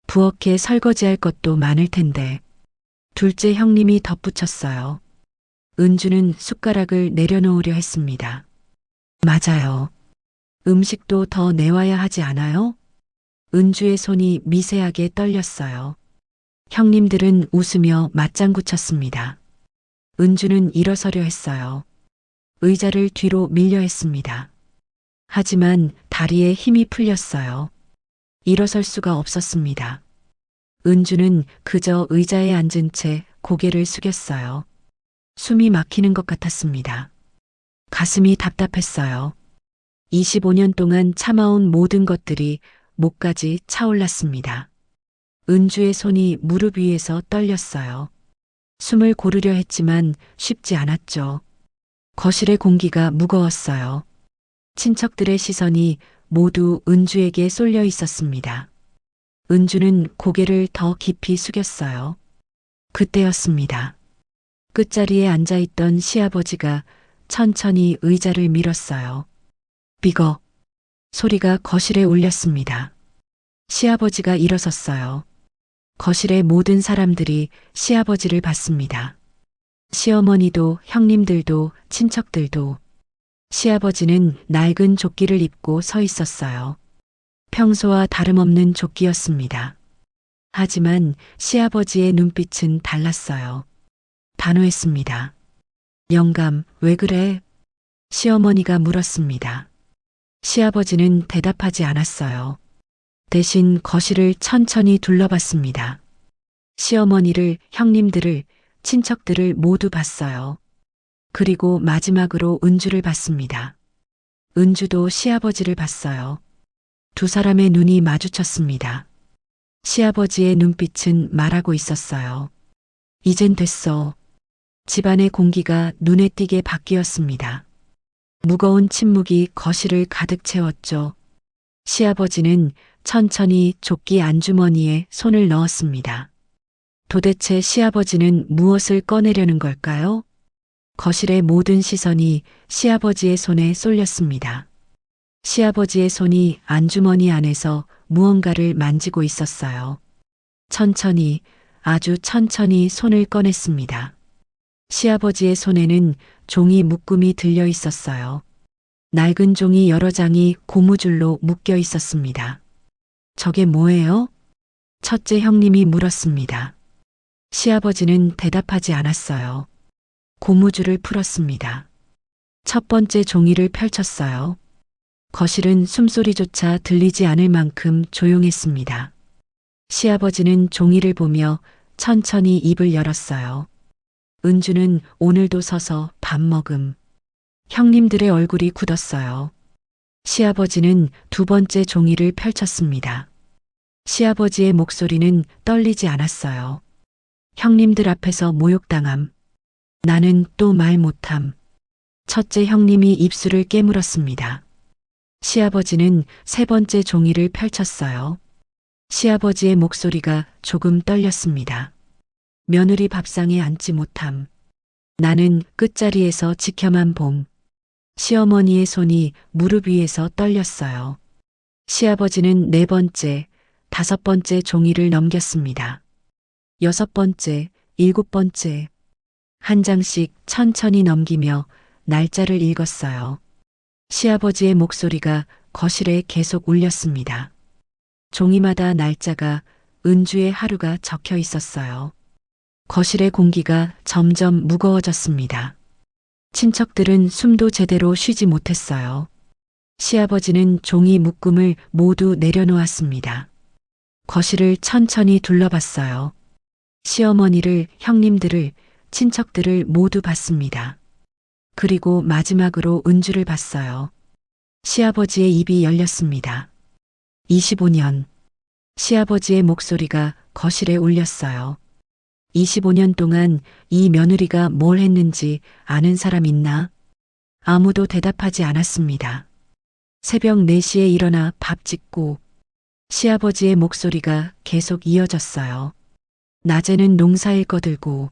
부엌에 설거지할 것도 많을 텐데. 둘째 형님이 덧붙였어요. 은주는 숟가락을 내려놓으려 했습니다. 맞아요. 음식도 더 내와야 하지 않아요? 은주의 손이 미세하게 떨렸어요. 형님들은 웃으며 맞장구 쳤습니다. 은주는 일어서려 했어요. 의자를 뒤로 밀려 했습니다. 하지만 다리에 힘이 풀렸어요. 일어설 수가 없었습니다. 은주는 그저 의자에 앉은 채 고개를 숙였어요. 숨이 막히는 것 같았습니다. 가슴이 답답했어요. 25년 동안 참아온 모든 것들이 목까지 차올랐습니다. 은주의 손이 무릎 위에서 떨렸어요. 숨을 고르려 했지만 쉽지 않았죠. 거실의 공기가 무거웠어요. 친척들의 시선이 모두 은주에게 쏠려 있었습니다. 은주는 고개를 더 깊이 숙였어요. 그때였습니다. 끝자리에 앉아있던 시아버지가 천천히 의자를 밀었어요. 삐걱 소리가 거실에 울렸습니다. 시아버지가 일어섰어요. 거실의 모든 사람들이 시아버지를 봤습니다. 시어머니도 형님들도 친척들도. 시아버지는 낡은 조끼를 입고 서 있었어요. 평소와 다름없는 조끼였습니다. 하지만 시아버지의 눈빛은 달랐어요. 단호했습니다. 영감, 왜 그래? 시어머니가 물었습니다. 시아버지는 대답하지 않았어요. 대신 거실을 천천히 둘러봤습니다. 시어머니를, 형님들을, 친척들을 모두 봤어요. 그리고 마지막으로 은주를 봤습니다. 은주도 시아버지를 봤어요. 두 사람의 눈이 마주쳤습니다. 시아버지의 눈빛은 말하고 있었어요. 이젠 됐어. 집안의 공기가 눈에 띄게 바뀌었습니다. 무거운 침묵이 거실을 가득 채웠죠. 시아버지는 천천히 조끼 안주머니에 손을 넣었습니다. 도대체 시아버지는 무엇을 꺼내려는 걸까요? 거실의 모든 시선이 시아버지의 손에 쏠렸습니다. 시아버지의 손이 안주머니 안에서 무언가를 만지고 있었어요. 천천히, 아주 천천히 손을 꺼냈습니다. 시아버지의 손에는 종이 묶음이 들려 있었어요. 낡은 종이 여러 장이 고무줄로 묶여 있었습니다. 저게 뭐예요? 첫째 형님이 물었습니다. 시아버지는 대답하지 않았어요. 고무줄을 풀었습니다. 첫 번째 종이를 펼쳤어요. 거실은 숨소리조차 들리지 않을 만큼 조용했습니다. 시아버지는 종이를 보며 천천히 입을 열었어요. 은주는 오늘도 서서 밥 먹음. 형님들의 얼굴이 굳었어요. 시아버지는 두 번째 종이를 펼쳤습니다. 시아버지의 목소리는 떨리지 않았어요. 형님들 앞에서 모욕당함. 나는 또 말 못함. 첫째 형님이 입술을 깨물었습니다. 시아버지는 세 번째 종이를 펼쳤어요. 시아버지의 목소리가 조금 떨렸습니다. 며느리 밥상에 앉지 못함. 나는 끝자리에서 지켜만 봄. 시어머니의 손이 무릎 위에서 떨렸어요. 시아버지는 네 번째, 다섯 번째 종이를 넘겼습니다. 여섯 번째, 일곱 번째. 한 장씩 천천히 넘기며 날짜를 읽었어요. 시아버지의 목소리가 거실에 계속 울렸습니다. 종이마다 날짜가, 은주의 하루가 적혀 있었어요. 거실의 공기가 점점 무거워졌습니다. 친척들은 숨도 제대로 쉬지 못했어요. 시아버지는 종이 묶음을 모두 내려놓았습니다. 거실을 천천히 둘러봤어요. 시어머니를, 형님들을, 친척들을 모두 봤습니다. 그리고 마지막으로 은주를 봤어요. 시아버지의 입이 열렸습니다. 25년. 시아버지의 목소리가 거실에 울렸어요. 25년 동안 이 며느리가 뭘 했는지 아는 사람 있나? 아무도 대답하지 않았습니다. 새벽 4시에 일어나 밥 짓고 시아버지의 목소리가 계속 이어졌어요. 낮에는 농사일 거들고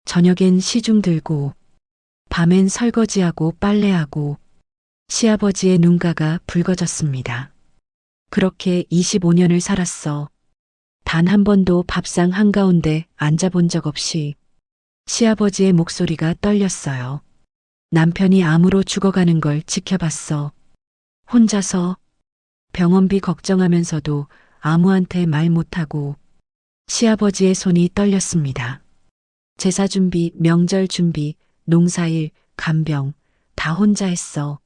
저녁엔 시중 들고 밤엔 설거지하고 빨래하고 시아버지의 눈가가 붉어졌습니다. 그렇게 25년을 살았어. 단 한 번도 밥상 한가운데 앉아본 적 없이. 시아버지의 목소리가 떨렸어요. 남편이 암으로 죽어가는 걸 지켜봤어. 혼자서 병원비 걱정하면서도 아무한테 말 못하고. 시아버지의 손이 떨렸습니다. 제사 준비, 명절 준비, 농사일, 간병 다 혼자 했어.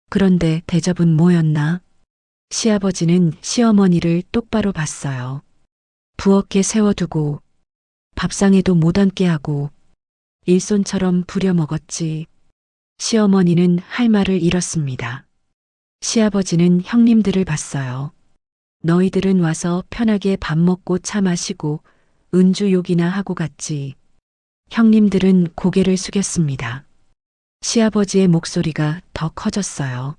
그런데 대접은 뭐였나? 시아버지는 시어머니를 똑바로 봤어요. 부엌에 세워두고 밥상에도 못 앉게 하고 일손처럼 부려먹었지. 시어머니는 할 말을 잃었습니다. 시아버지는 형님들을 봤어요. 너희들은 와서 편하게 밥 먹고 차 마시고 은주 욕이나 하고 갔지. 형님들은 고개를 숙였습니다. 시아버지의 목소리가 더 커졌어요.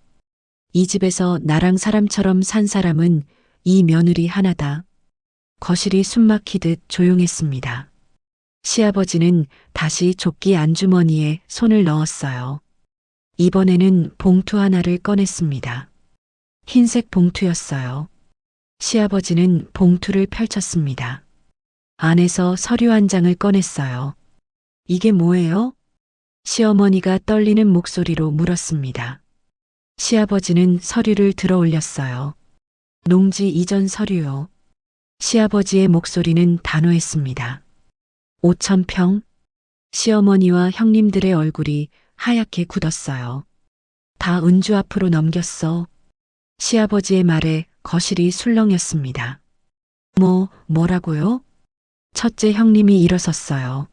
이 집에서 나랑 사람처럼 산 사람은 이 며느리 하나다. 거실이 숨막히듯 조용했습니다. 시아버지는 다시 조끼 안주머니에 손을 넣었어요. 이번에는 봉투 하나를 꺼냈습니다. 흰색 봉투였어요. 시아버지는 봉투를 펼쳤습니다. 안에서 서류 한 장을 꺼냈어요. 이게 뭐예요? 시어머니가 떨리는 목소리로 물었습니다. 시아버지는 서류를 들어 올렸어요. 농지 이전 서류요. 시아버지의 목소리는 단호했습니다. 5,000평? 시어머니와 형님들의 얼굴이 하얗게 굳었어요. 다 은주 앞으로 넘겼어. 시아버지의 말에 거실이 술렁였습니다. 뭐라고요? 첫째 형님이 일어섰어요.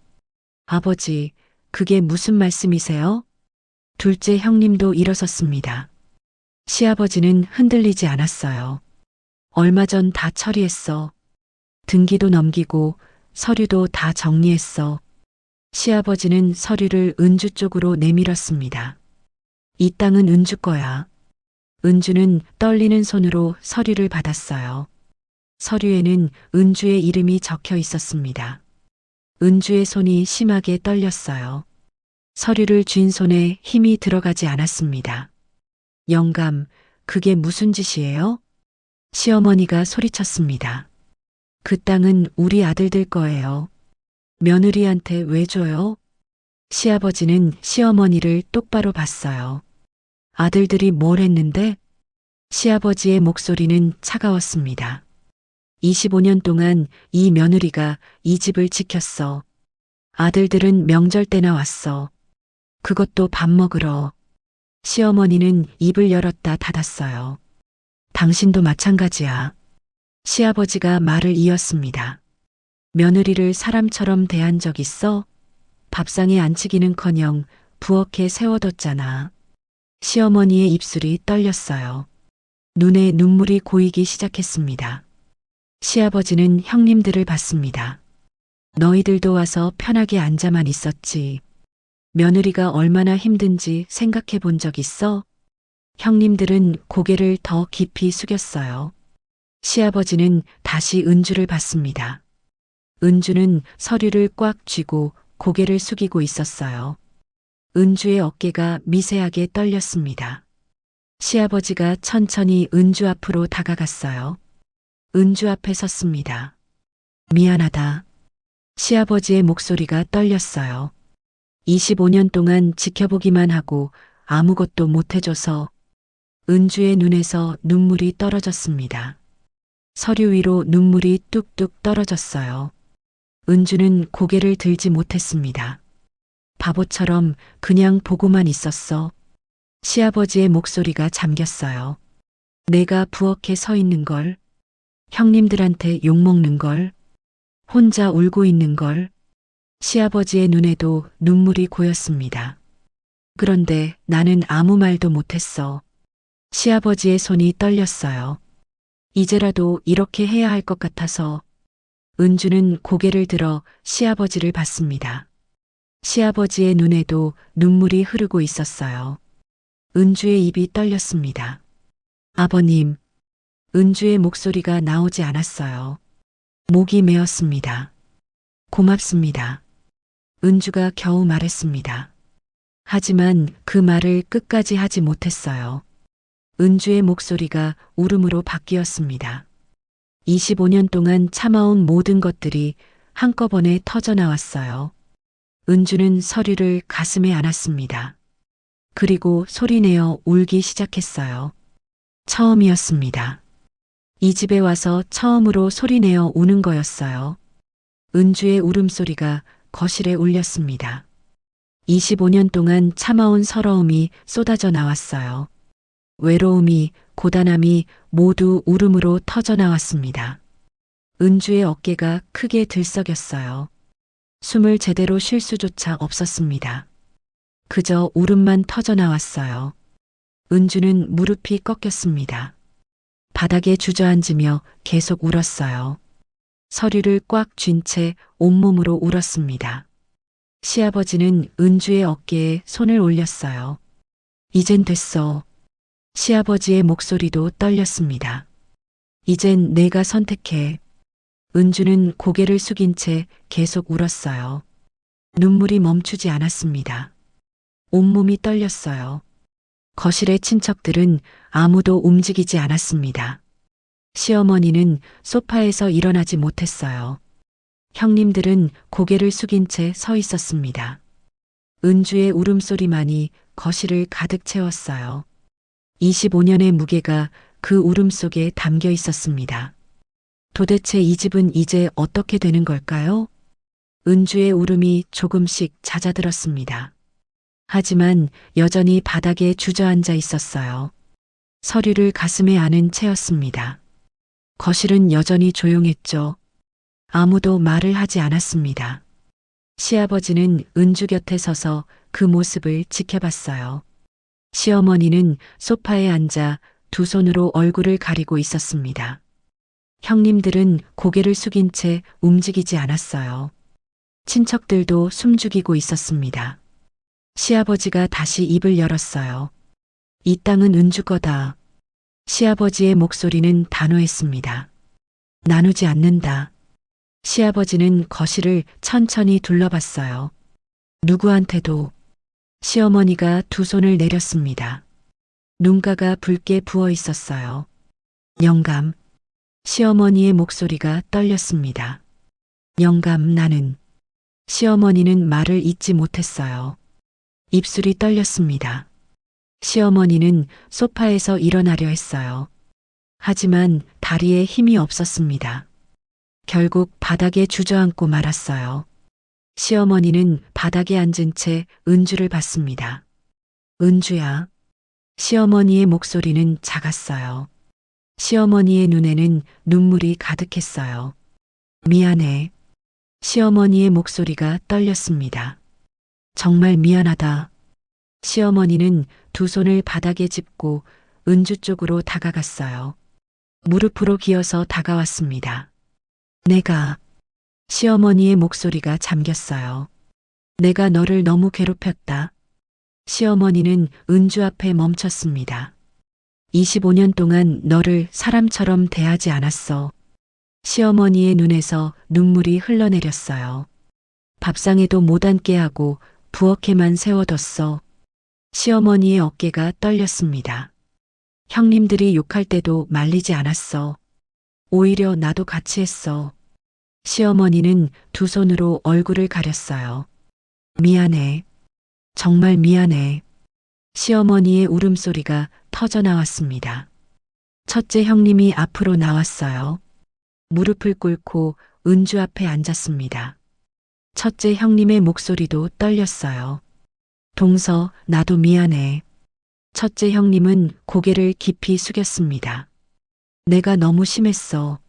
아버지, 그게 무슨 말씀이세요? 둘째 형님도 일어섰습니다. 시아버지는 흔들리지 않았어요. 얼마 전 다 처리했어. 등기도 넘기고 서류도 다 정리했어. 시아버지는 서류를 은주 쪽으로 내밀었습니다. 이 땅은 은주 거야. 은주는 떨리는 손으로 서류를 받았어요. 서류에는 은주의 이름이 적혀 있었습니다. 은주의 손이 심하게 떨렸어요. 서류를 쥔 손에 힘이 들어가지 않았습니다. 영감, 그게 무슨 짓이에요? 시어머니가 소리쳤습니다. 그 땅은 우리 아들들 거예요. 며느리한테 왜 줘요? 시아버지는 시어머니를 똑바로 봤어요. 아들들이 뭘 했는데? 시아버지의 목소리는 차가웠습니다. 25년 동안 이 며느리가 이 집을 지켰어. 아들들은 명절 때나 왔어. 그것도 밥 먹으러. 시어머니는 입을 열었다 닫았어요. 당신도 마찬가지야. 시아버지가 말을 이었습니다. 며느리를 사람처럼 대한 적 있어? 밥상에 앉히기는커녕 부엌에 세워뒀잖아. 시어머니의 입술이 떨렸어요. 눈에 눈물이 고이기 시작했습니다. 시아버지는 형님들을 봤습니다. 너희들도 와서 편하게 앉아만 있었지. 며느리가 얼마나 힘든지 생각해 본 적 있어? 형님들은 고개를 더 깊이 숙였어요. 시아버지는 다시 은주를 봤습니다. 은주는 서류를 꽉 쥐고 고개를 숙이고 있었어요. 은주의 어깨가 미세하게 떨렸습니다. 시아버지가 천천히 은주 앞으로 다가갔어요. 은주 앞에 섰습니다. 미안하다. 시아버지의 목소리가 떨렸어요. 25년 동안 지켜보기만 하고 아무것도 못해줘서. 은주의 눈에서 눈물이 떨어졌습니다. 서류 위로 눈물이 뚝뚝 떨어졌어요. 은주는 고개를 들지 못했습니다. 바보처럼 그냥 보고만 있었어. 시아버지의 목소리가 잠겼어요. 내가 부엌에 서 있는 걸, 형님들한테 욕먹는 걸, 혼자 울고 있는 걸. 시아버지의 눈에도 눈물이 고였습니다. 그런데 나는 아무 말도 못했어. 시아버지의 손이 떨렸어요. 이제라도 이렇게 해야 할 것 같아서. 은주는 고개를 들어 시아버지를 봤습니다. 시아버지의 눈에도 눈물이 흐르고 있었어요. 은주의 입이 떨렸습니다. 아버님, 은주의 목소리가 나오지 않았어요. 목이 메었습니다. 고맙습니다. 은주가 겨우 말했습니다. 하지만 그 말을 끝까지 하지 못했어요. 은주의 목소리가 울음으로 바뀌었습니다. 25년 동안 참아온 모든 것들이 한꺼번에 터져나왔어요. 은주는 서류를 가슴에 안았습니다. 그리고 소리내어 울기 시작했어요. 처음이었습니다. 이 집에 와서 처음으로 소리내어 우는 거였어요. 은주의 울음소리가 거실에 울렸습니다. 25년 동안 참아온 서러움이 쏟아져 나왔어요. 외로움이, 고단함이 모두 울음으로 터져나왔습니다. 은주의 어깨가 크게 들썩였어요. 숨을 제대로 쉴 수조차 없었습니다. 그저 울음만 터져나왔어요. 은주는 무릎이 꺾였습니다. 바닥에 주저앉으며 계속 울었어요. 서류를 꽉 쥔 채 온몸으로 울었습니다. 시아버지는 은주의 어깨에 손을 올렸어요. 이젠 됐어. 시아버지의 목소리도 떨렸습니다. 이젠 내가 선택해. 은주는 고개를 숙인 채 계속 울었어요. 눈물이 멈추지 않았습니다. 온몸이 떨렸어요. 거실의 친척들은 아무도 움직이지 않았습니다. 시어머니는 소파에서 일어나지 못했어요. 형님들은 고개를 숙인 채 서 있었습니다. 은주의 울음소리만이 거실을 가득 채웠어요. 25년의 무게가 그 울음 속에 담겨 있었습니다. 도대체 이 집은 이제 어떻게 되는 걸까요? 은주의 울음이 조금씩 잦아들었습니다. 하지만 여전히 바닥에 주저앉아 있었어요. 서류를 가슴에 안은 채였습니다. 거실은 여전히 조용했죠. 아무도 말을 하지 않았습니다. 시아버지는 은주 곁에 서서 그 모습을 지켜봤어요. 시어머니는 소파에 앉아 두 손으로 얼굴을 가리고 있었습니다. 형님들은 고개를 숙인 채 움직이지 않았어요. 친척들도 숨죽이고 있었습니다. 시아버지가 다시 입을 열었어요. 이 땅은 은주 거다. 시아버지의 목소리는 단호했습니다. 나누지 않는다. 시아버지는 거실을 천천히 둘러봤어요. 누구한테도. 시어머니가 두 손을 내렸습니다. 눈가가 붉게 부어 있었어요. 영감. 시어머니의 목소리가 떨렸습니다. 영감, 나는. 시어머니는 말을 잇지 못했어요. 입술이 떨렸습니다. 시어머니는 소파에서 일어나려 했어요. 하지만 다리에 힘이 없었습니다. 결국 바닥에 주저앉고 말았어요. 시어머니는 바닥에 앉은 채 은주를 봤습니다. 은주야. 시어머니의 목소리는 작았어요. 시어머니의 눈에는 눈물이 가득했어요. 미안해. 시어머니의 목소리가 떨렸습니다. 정말 미안하다. 시어머니는 두 손을 바닥에 짚고 은주 쪽으로 다가갔어요. 무릎으로 기어서 다가왔습니다. 내가. 시어머니의 목소리가 잠겼어요. 내가 너를 너무 괴롭혔다. 시어머니는 은주 앞에 멈췄습니다. 25년 동안 너를 사람처럼 대하지 않았어. 시어머니의 눈에서 눈물이 흘러내렸어요. 밥상에도 못 앉게 하고 부엌에만 세워뒀어. 시어머니의 어깨가 떨렸습니다. 형님들이 욕할 때도 말리지 않았어. 오히려 나도 같이 했어. 시어머니는 두 손으로 얼굴을 가렸어요. 미안해. 정말 미안해. 시어머니의 울음소리가 터져나왔습니다. 첫째 형님이 앞으로 나왔어요. 무릎을 꿇고 은주 앞에 앉았습니다. 첫째 형님의 목소리도 떨렸어요. 동서, 나도 미안해. 첫째 형님은 고개를 깊이 숙였습니다. 내가 너무 심했어.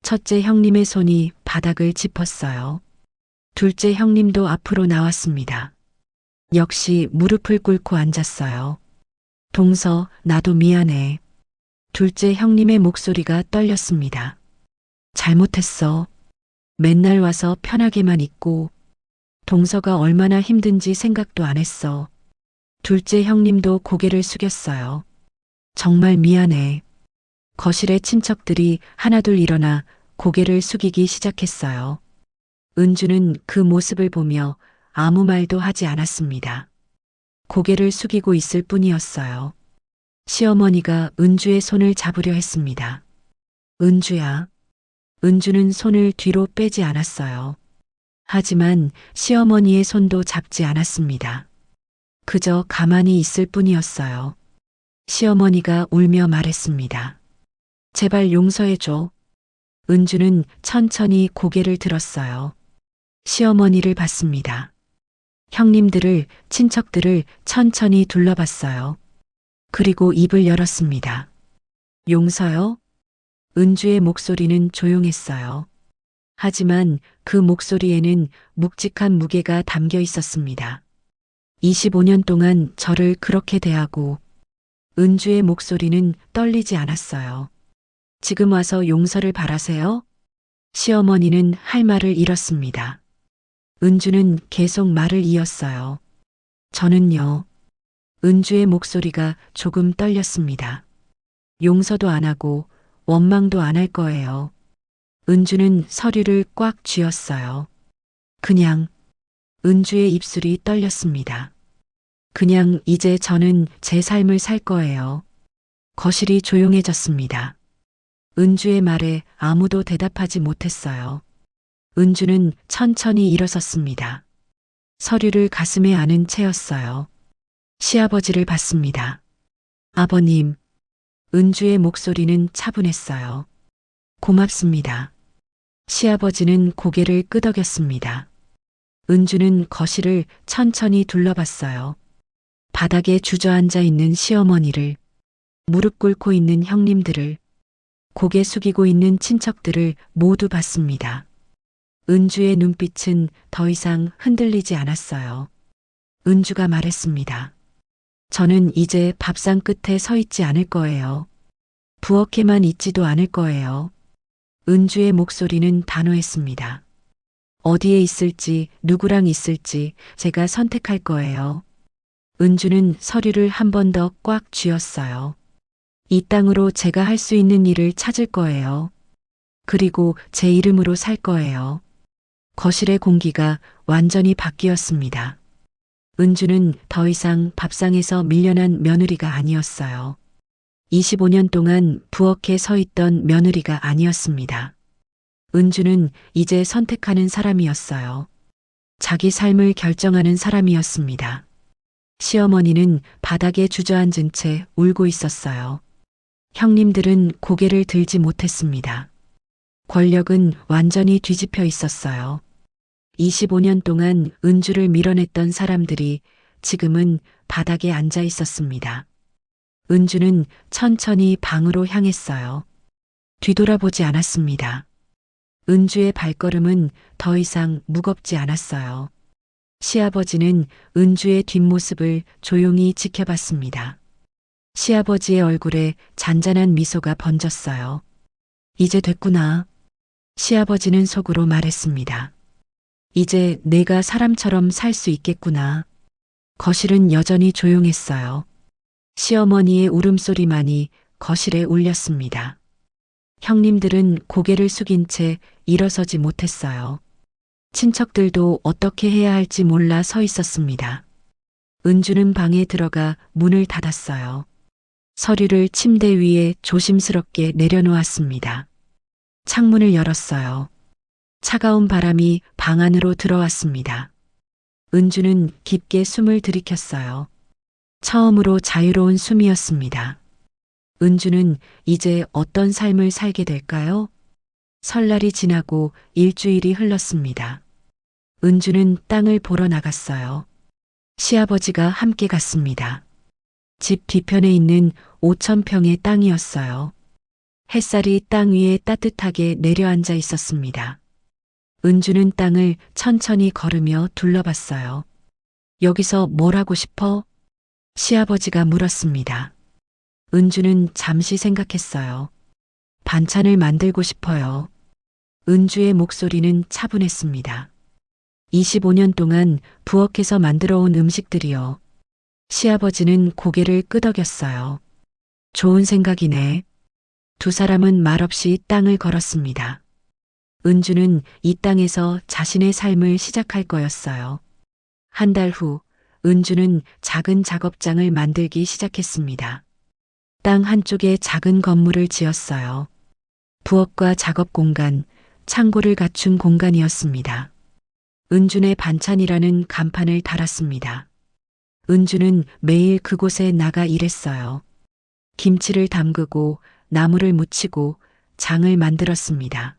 첫째 형님의 손이 바닥을 짚었어요. 둘째 형님도 앞으로 나왔습니다. 역시 무릎을 꿇고 앉았어요. 동서, 나도 미안해. 둘째 형님의 목소리가 떨렸습니다. 잘못했어. 맨날 와서 편하게만 있고, 동서가 얼마나 힘든지 생각도 안 했어. 둘째 형님도 고개를 숙였어요. 정말 미안해. 거실에 친척들이 하나둘 일어나 고개를 숙이기 시작했어요. 은주는 그 모습을 보며 아무 말도 하지 않았습니다. 고개를 숙이고 있을 뿐이었어요. 시어머니가 은주의 손을 잡으려 했습니다. 은주야. 은주는 손을 뒤로 빼지 않았어요. 하지만 시어머니의 손도 잡지 않았습니다. 그저 가만히 있을 뿐이었어요. 시어머니가 울며 말했습니다. 제발 용서해줘. 은주는 천천히 고개를 들었어요. 시어머니를 봤습니다. 형님들을, 친척들을 천천히 둘러봤어요. 그리고 입을 열었습니다. 용서요? 은주의 목소리는 조용했어요. 하지만 그 목소리에는 묵직한 무게가 담겨 있었습니다. 25년 동안 저를 그렇게 대하고 은주의 목소리는 떨리지 않았어요. 지금 와서 용서를 바라세요? 시어머니는 할 말을 잃었습니다. 은주는 계속 말을 이었어요. 저는요. 은주의 목소리가 조금 떨렸습니다. 용서도 안 하고 원망도 안 할 거예요. 은주는 서류를 꽉 쥐었어요. 그냥. 은주의 입술이 떨렸습니다. 그냥 이제 저는 제 삶을 살 거예요. 거실이 조용해졌습니다. 은주의 말에 아무도 대답하지 못했어요. 은주는 천천히 일어섰습니다. 서류를 가슴에 안은 채였어요. 시아버지를 봤습니다. 아버님. 은주의 목소리는 차분했어요. 고맙습니다. 시아버지는 고개를 끄덕였습니다. 은주는 거실을 천천히 둘러봤어요. 바닥에 주저앉아 있는 시어머니를, 무릎 꿇고 있는 형님들을, 고개 숙이고 있는 친척들을 모두 봤습니다. 은주의 눈빛은 더 이상 흔들리지 않았어요. 은주가 말했습니다. 저는 이제 밥상 끝에 서 있지 않을 거예요. 부엌에만 있지도 않을 거예요. 은주의 목소리는 단호했습니다. 어디에 있을지, 누구랑 있을지 제가 선택할 거예요. 은주는 서류를 한 번 더 꽉 쥐었어요. 이 땅으로 제가 할 수 있는 일을 찾을 거예요. 그리고 제 이름으로 살 거예요. 거실의 공기가 완전히 바뀌었습니다. 은주는 더 이상 밥상에서 밀려난 며느리가 아니었어요. 25년 동안 부엌에 서 있던 며느리가 아니었습니다. 은주는 이제 선택하는 사람이었어요. 자기 삶을 결정하는 사람이었습니다. 시어머니는 바닥에 주저앉은 채 울고 있었어요. 형님들은 고개를 들지 못했습니다. 권력은 완전히 뒤집혀 있었어요. 25년 동안 은주를 밀어냈던 사람들이 지금은 바닥에 앉아 있었습니다. 은주는 천천히 방으로 향했어요. 뒤돌아보지 않았습니다. 은주의 발걸음은 더 이상 무겁지 않았어요. 시아버지는 은주의 뒷모습을 조용히 지켜봤습니다. 시아버지의 얼굴에 잔잔한 미소가 번졌어요. 이제 됐구나. 시아버지는 속으로 말했습니다. 이제 내가 사람처럼 살 수 있겠구나. 거실은 여전히 조용했어요. 시어머니의 울음소리만이 거실에 울렸습니다. 형님들은 고개를 숙인 채 일어서지 못했어요. 친척들도 어떻게 해야 할지 몰라 서 있었습니다. 은주는 방에 들어가 문을 닫았어요. 서류를 침대 위에 조심스럽게 내려놓았습니다. 창문을 열었어요. 차가운 바람이 방 안으로 들어왔습니다. 은주는 깊게 숨을 들이켰어요. 처음으로 자유로운 숨이었습니다. 은주는 이제 어떤 삶을 살게 될까요? 설날이 지나고 일주일이 흘렀습니다. 은주는 땅을 보러 나갔어요. 시아버지가 함께 갔습니다. 집 뒤편에 있는 5,000평의 땅이었어요. 햇살이 땅 위에 따뜻하게 내려앉아 있었습니다. 은주는 땅을 천천히 걸으며 둘러봤어요. 여기서 뭘 하고 싶어? 시아버지가 물었습니다. 은주는 잠시 생각했어요. 반찬을 만들고 싶어요. 은주의 목소리는 차분했습니다. 25년 동안 부엌에서 만들어 온 음식들이요. 시아버지는 고개를 끄덕였어요. 좋은 생각이네. 두 사람은 말없이 땅을 걸었습니다. 은주는 이 땅에서 자신의 삶을 시작할 거였어요. 한 달 후, 은주는 작은 작업장을 만들기 시작했습니다. 땅 한쪽에 작은 건물을 지었어요. 부엌과 작업 공간, 창고를 갖춘 공간이었습니다. 은준의 반찬이라는 간판을 달았습니다. 은주는 매일 그곳에 나가 일했어요. 김치를 담그고 나무를 묻히고 장을 만들었습니다.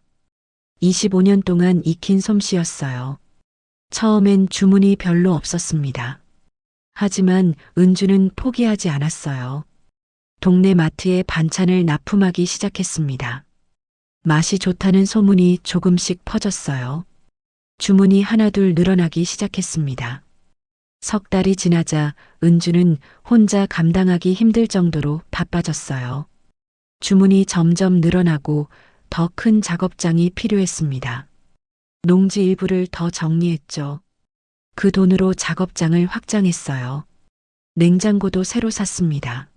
25년 동안 익힌 솜씨였어요. 처음엔 주문이 별로 없었습니다. 하지만 은주는 포기하지 않았어요. 동네 마트에 반찬을 납품하기 시작했습니다. 맛이 좋다는 소문이 조금씩 퍼졌어요. 주문이 하나둘 늘어나기 시작했습니다. 석 달이 지나자 은주는 혼자 감당하기 힘들 정도로 바빠졌어요. 주문이 점점 늘어나고 더 큰 작업장이 필요했습니다. 농지 일부를 더 정리했죠. 그 돈으로 작업장을 확장했어요. 냉장고도 새로 샀습니다.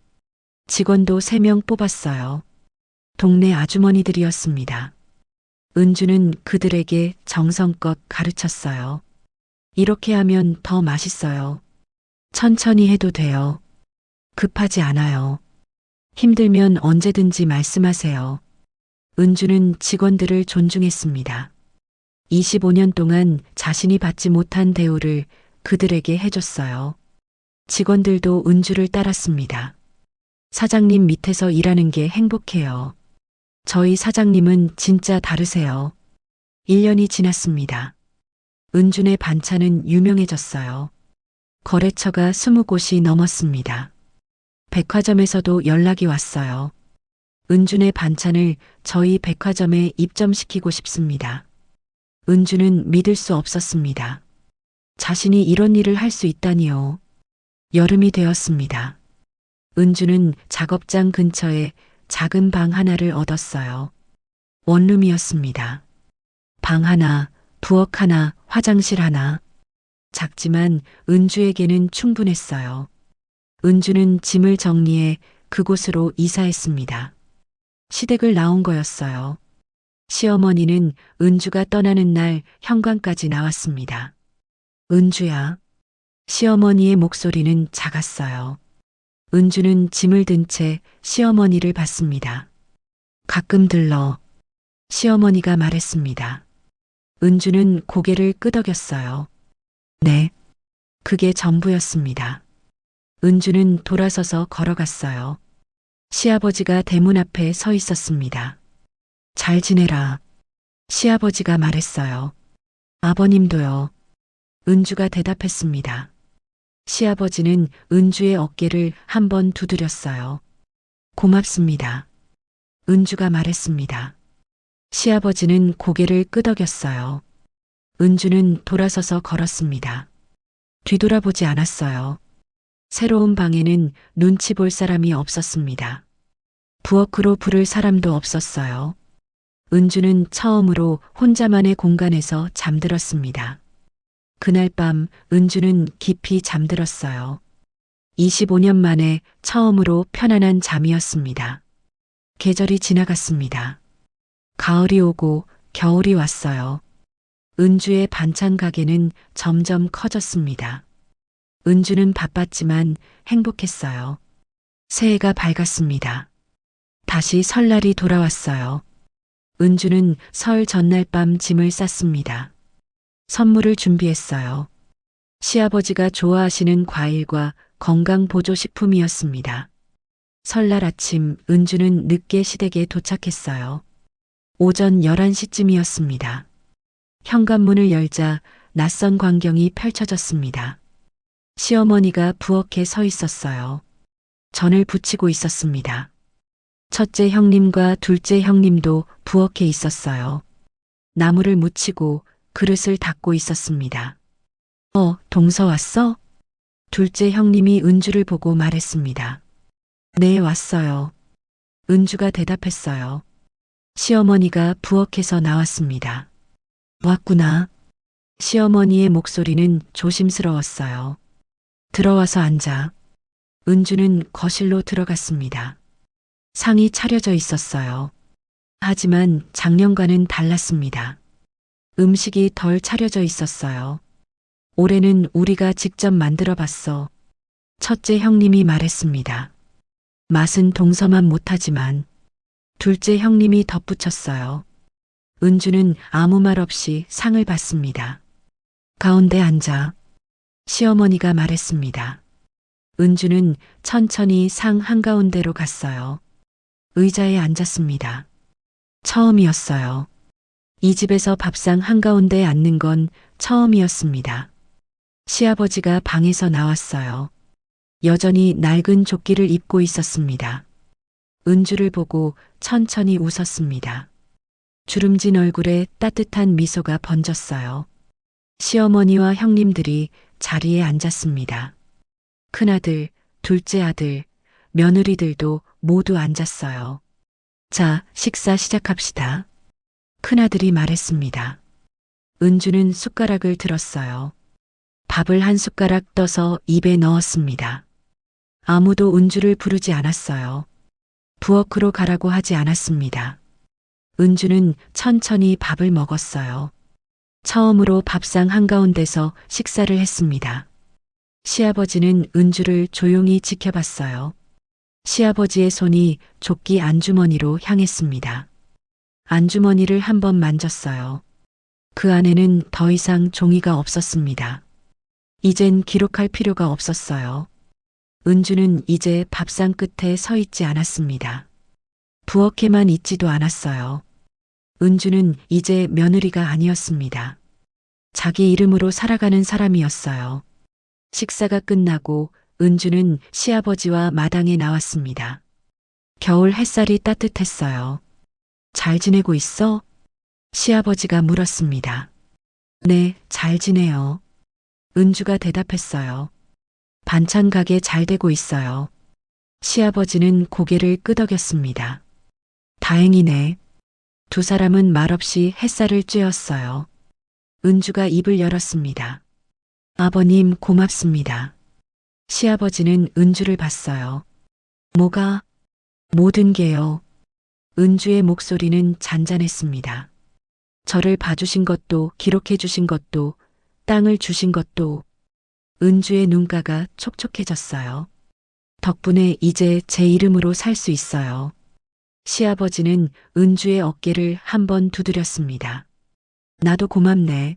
직원도 3명 뽑았어요. 동네 아주머니들이었습니다. 은주는 그들에게 정성껏 가르쳤어요. 이렇게 하면 더 맛있어요. 천천히 해도 돼요. 급하지 않아요. 힘들면 언제든지 말씀하세요. 은주는 직원들을 존중했습니다. 25년 동안 자신이 받지 못한 대우를 그들에게 해줬어요. 직원들도 은주를 따랐습니다. 사장님 밑에서 일하는 게 행복해요. 저희 사장님은 진짜 다르세요. 1년이 지났습니다. 은준의 반찬은 유명해졌어요. 거래처가 20곳이 넘었습니다. 백화점에서도 연락이 왔어요. 은준의 반찬을 저희 백화점에 입점시키고 싶습니다. 은주는 믿을 수 없었습니다. 자신이 이런 일을 할 수 있다니요. 여름이 되었습니다. 은주는 작업장 근처에 작은 방 하나를 얻었어요. 원룸이었습니다. 방 하나, 부엌 하나, 화장실 하나. 작지만 은주에게는 충분했어요. 은주는 짐을 정리해 그곳으로 이사했습니다. 시댁을 나온 거였어요. 시어머니는 은주가 떠나는 날 현관까지 나왔습니다. 은주야. 시어머니의 목소리는 작았어요. 은주는 짐을 든 채 시어머니를 봤습니다. 가끔 들러. 시어머니가 말했습니다. 은주는 고개를 끄덕였어요. 네. 그게 전부였습니다. 은주는 돌아서서 걸어갔어요. 시아버지가 대문 앞에 서 있었습니다. 잘 지내라. 시아버지가 말했어요. 아버님도요. 은주가 대답했습니다. 시아버지는 은주의 어깨를 한번 두드렸어요. 고맙습니다. 은주가 말했습니다. 시아버지는 고개를 끄덕였어요. 은주는 돌아서서 걸었습니다. 뒤돌아보지 않았어요. 새로운 방에는 눈치 볼 사람이 없었습니다. 부엌으로 부를 사람도 없었어요. 은주는 처음으로 혼자만의 공간에서 잠들었습니다. 그날 밤 은주는 깊이 잠들었어요. 25년 만에 처음으로 편안한 잠이었습니다. 계절이 지나갔습니다. 가을이 오고 겨울이 왔어요. 은주의 반찬 가게는 점점 커졌습니다. 은주는 바빴지만 행복했어요. 새해가 밝았습니다. 다시 설날이 돌아왔어요. 은주는 설 전날 밤 짐을 쌌습니다. 선물을 준비했어요. 시아버지가 좋아하시는 과일과 건강보조식품이었습니다. 설날 아침 은주는 늦게 시댁에 도착했어요. 오전 11시쯤이었습니다. 현관문을 열자 낯선 광경이 펼쳐졌습니다. 시어머니가 부엌에 서 있었어요. 전을 부치고 있었습니다. 첫째 형님과 둘째 형님도 부엌에 있었어요. 나무를 묻히고 그릇을 닦고 있었습니다. 동서 왔어? 둘째 형님이 은주를 보고 말했습니다. 네, 왔어요. 은주가 대답했어요. 시어머니가 부엌에서 나왔습니다. 왔구나. 시어머니의 목소리는 조심스러웠어요. 들어와서 앉아. 은주는 거실로 들어갔습니다. 상이 차려져 있었어요. 하지만 작년과는 달랐습니다. 음식이 덜 차려져 있었어요. 올해는 우리가 직접 만들어 봤어. 첫째 형님이 말했습니다. 맛은 동서만 못하지만. 둘째 형님이 덧붙였어요. 은주는 아무 말 없이 상을 받습니다. 가운데 앉아. 시어머니가 말했습니다. 은주는 천천히 상 한가운데로 갔어요. 의자에 앉았습니다. 처음이었어요. 이 집에서 밥상 한가운데에 앉는 건 처음이었습니다. 시아버지가 방에서 나왔어요. 여전히 낡은 조끼를 입고 있었습니다. 은주를 보고 천천히 웃었습니다. 주름진 얼굴에 따뜻한 미소가 번졌어요. 시어머니와 형님들이 자리에 앉았습니다. 큰아들, 둘째 아들, 며느리들도 모두 앉았어요. 자, 식사 시작합시다. 큰아들이 말했습니다. 은주는 숟가락을 들었어요. 밥을 한 숟가락 떠서 입에 넣었습니다. 아무도 은주를 부르지 않았어요. 부엌으로 가라고 하지 않았습니다. 은주는 천천히 밥을 먹었어요. 처음으로 밥상 한가운데서 식사를 했습니다. 시아버지는 은주를 조용히 지켜봤어요. 시아버지의 손이 조끼 안주머니로 향했습니다. 안주머니를 한번 만졌어요. 그 안에는 더 이상 종이가 없었습니다. 이젠 기록할 필요가 없었어요. 은주는 이제 밥상 끝에 서 있지 않았습니다. 부엌에만 있지도 않았어요. 은주는 이제 며느리가 아니었습니다. 자기 이름으로 살아가는 사람이었어요. 식사가 끝나고 은주는 시아버지와 마당에 나왔습니다. 겨울 햇살이 따뜻했어요. 잘 지내고 있어? 시아버지가 물었습니다. 네, 잘 지내요. 은주가 대답했어요. 반찬 가게 잘 되고 있어요. 시아버지는 고개를 끄덕였습니다. 다행이네. 두 사람은 말없이 햇살을 쬐었어요. 은주가 입을 열었습니다. 아버님 고맙습니다. 시아버지는 은주를 봤어요. 뭐가? 모든 게요. 은주의 목소리는 잔잔했습니다. 저를 봐주신 것도 기록해 주신 것도 땅을 주신 것도. 은주의 눈가가 촉촉해졌어요. 덕분에 이제 제 이름으로 살 수 있어요. 시아버지는 은주의 어깨를 한번 두드렸습니다. 나도 고맙네.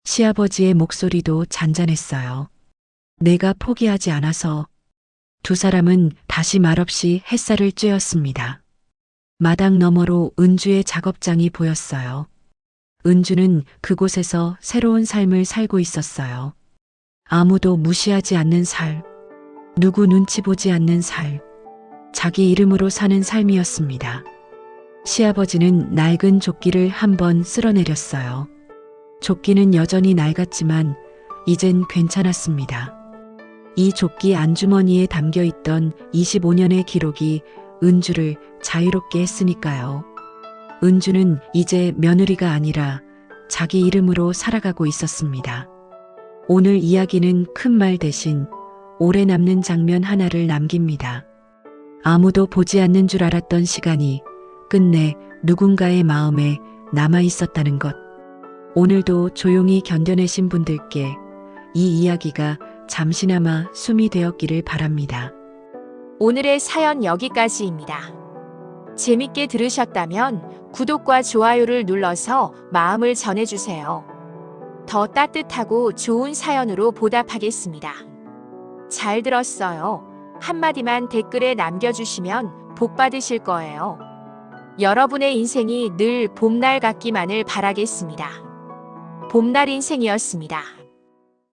시아버지의 목소리도 잔잔했어요. 내가 포기하지 않아서. 두 사람은 다시 말없이 햇살을 쬐었습니다. 마당 너머로 은주의 작업장이 보였어요. 은주는 그곳에서 새로운 삶을 살고 있었어요. 아무도 무시하지 않는 삶, 누구 눈치 보지 않는 삶, 자기 이름으로 사는 삶이었습니다. 시아버지는 낡은 조끼를 한번 쓸어내렸어요. 조끼는 여전히 낡았지만 이젠 괜찮았습니다. 이 조끼 안주머니에 담겨 있던 25년의 기록이 은주를 자유롭게 했으니까요. 은주는 이제 며느리가 아니라 자기 이름으로 살아가고 있었습니다. 오늘 이야기는 큰 말 대신 오래 남는 장면 하나를 남깁니다. 아무도 보지 않는 줄 알았던 시간이 끝내 누군가의 마음에 남아 있었다는 것. 오늘도 조용히 견뎌내신 분들께 이 이야기가 잠시나마 숨이 되었기를 바랍니다. 오늘의 사연 여기까지입니다. 재밌게 들으셨다면 구독과 좋아요를 눌러서 마음을 전해주세요. 더 따뜻하고 좋은 사연으로 보답하겠습니다. 잘 들었어요. 한마디만 댓글에 남겨주시면 복 받으실 거예요. 여러분의 인생이 늘 봄날 같기만을 바라겠습니다. 봄날 인생이었습니다.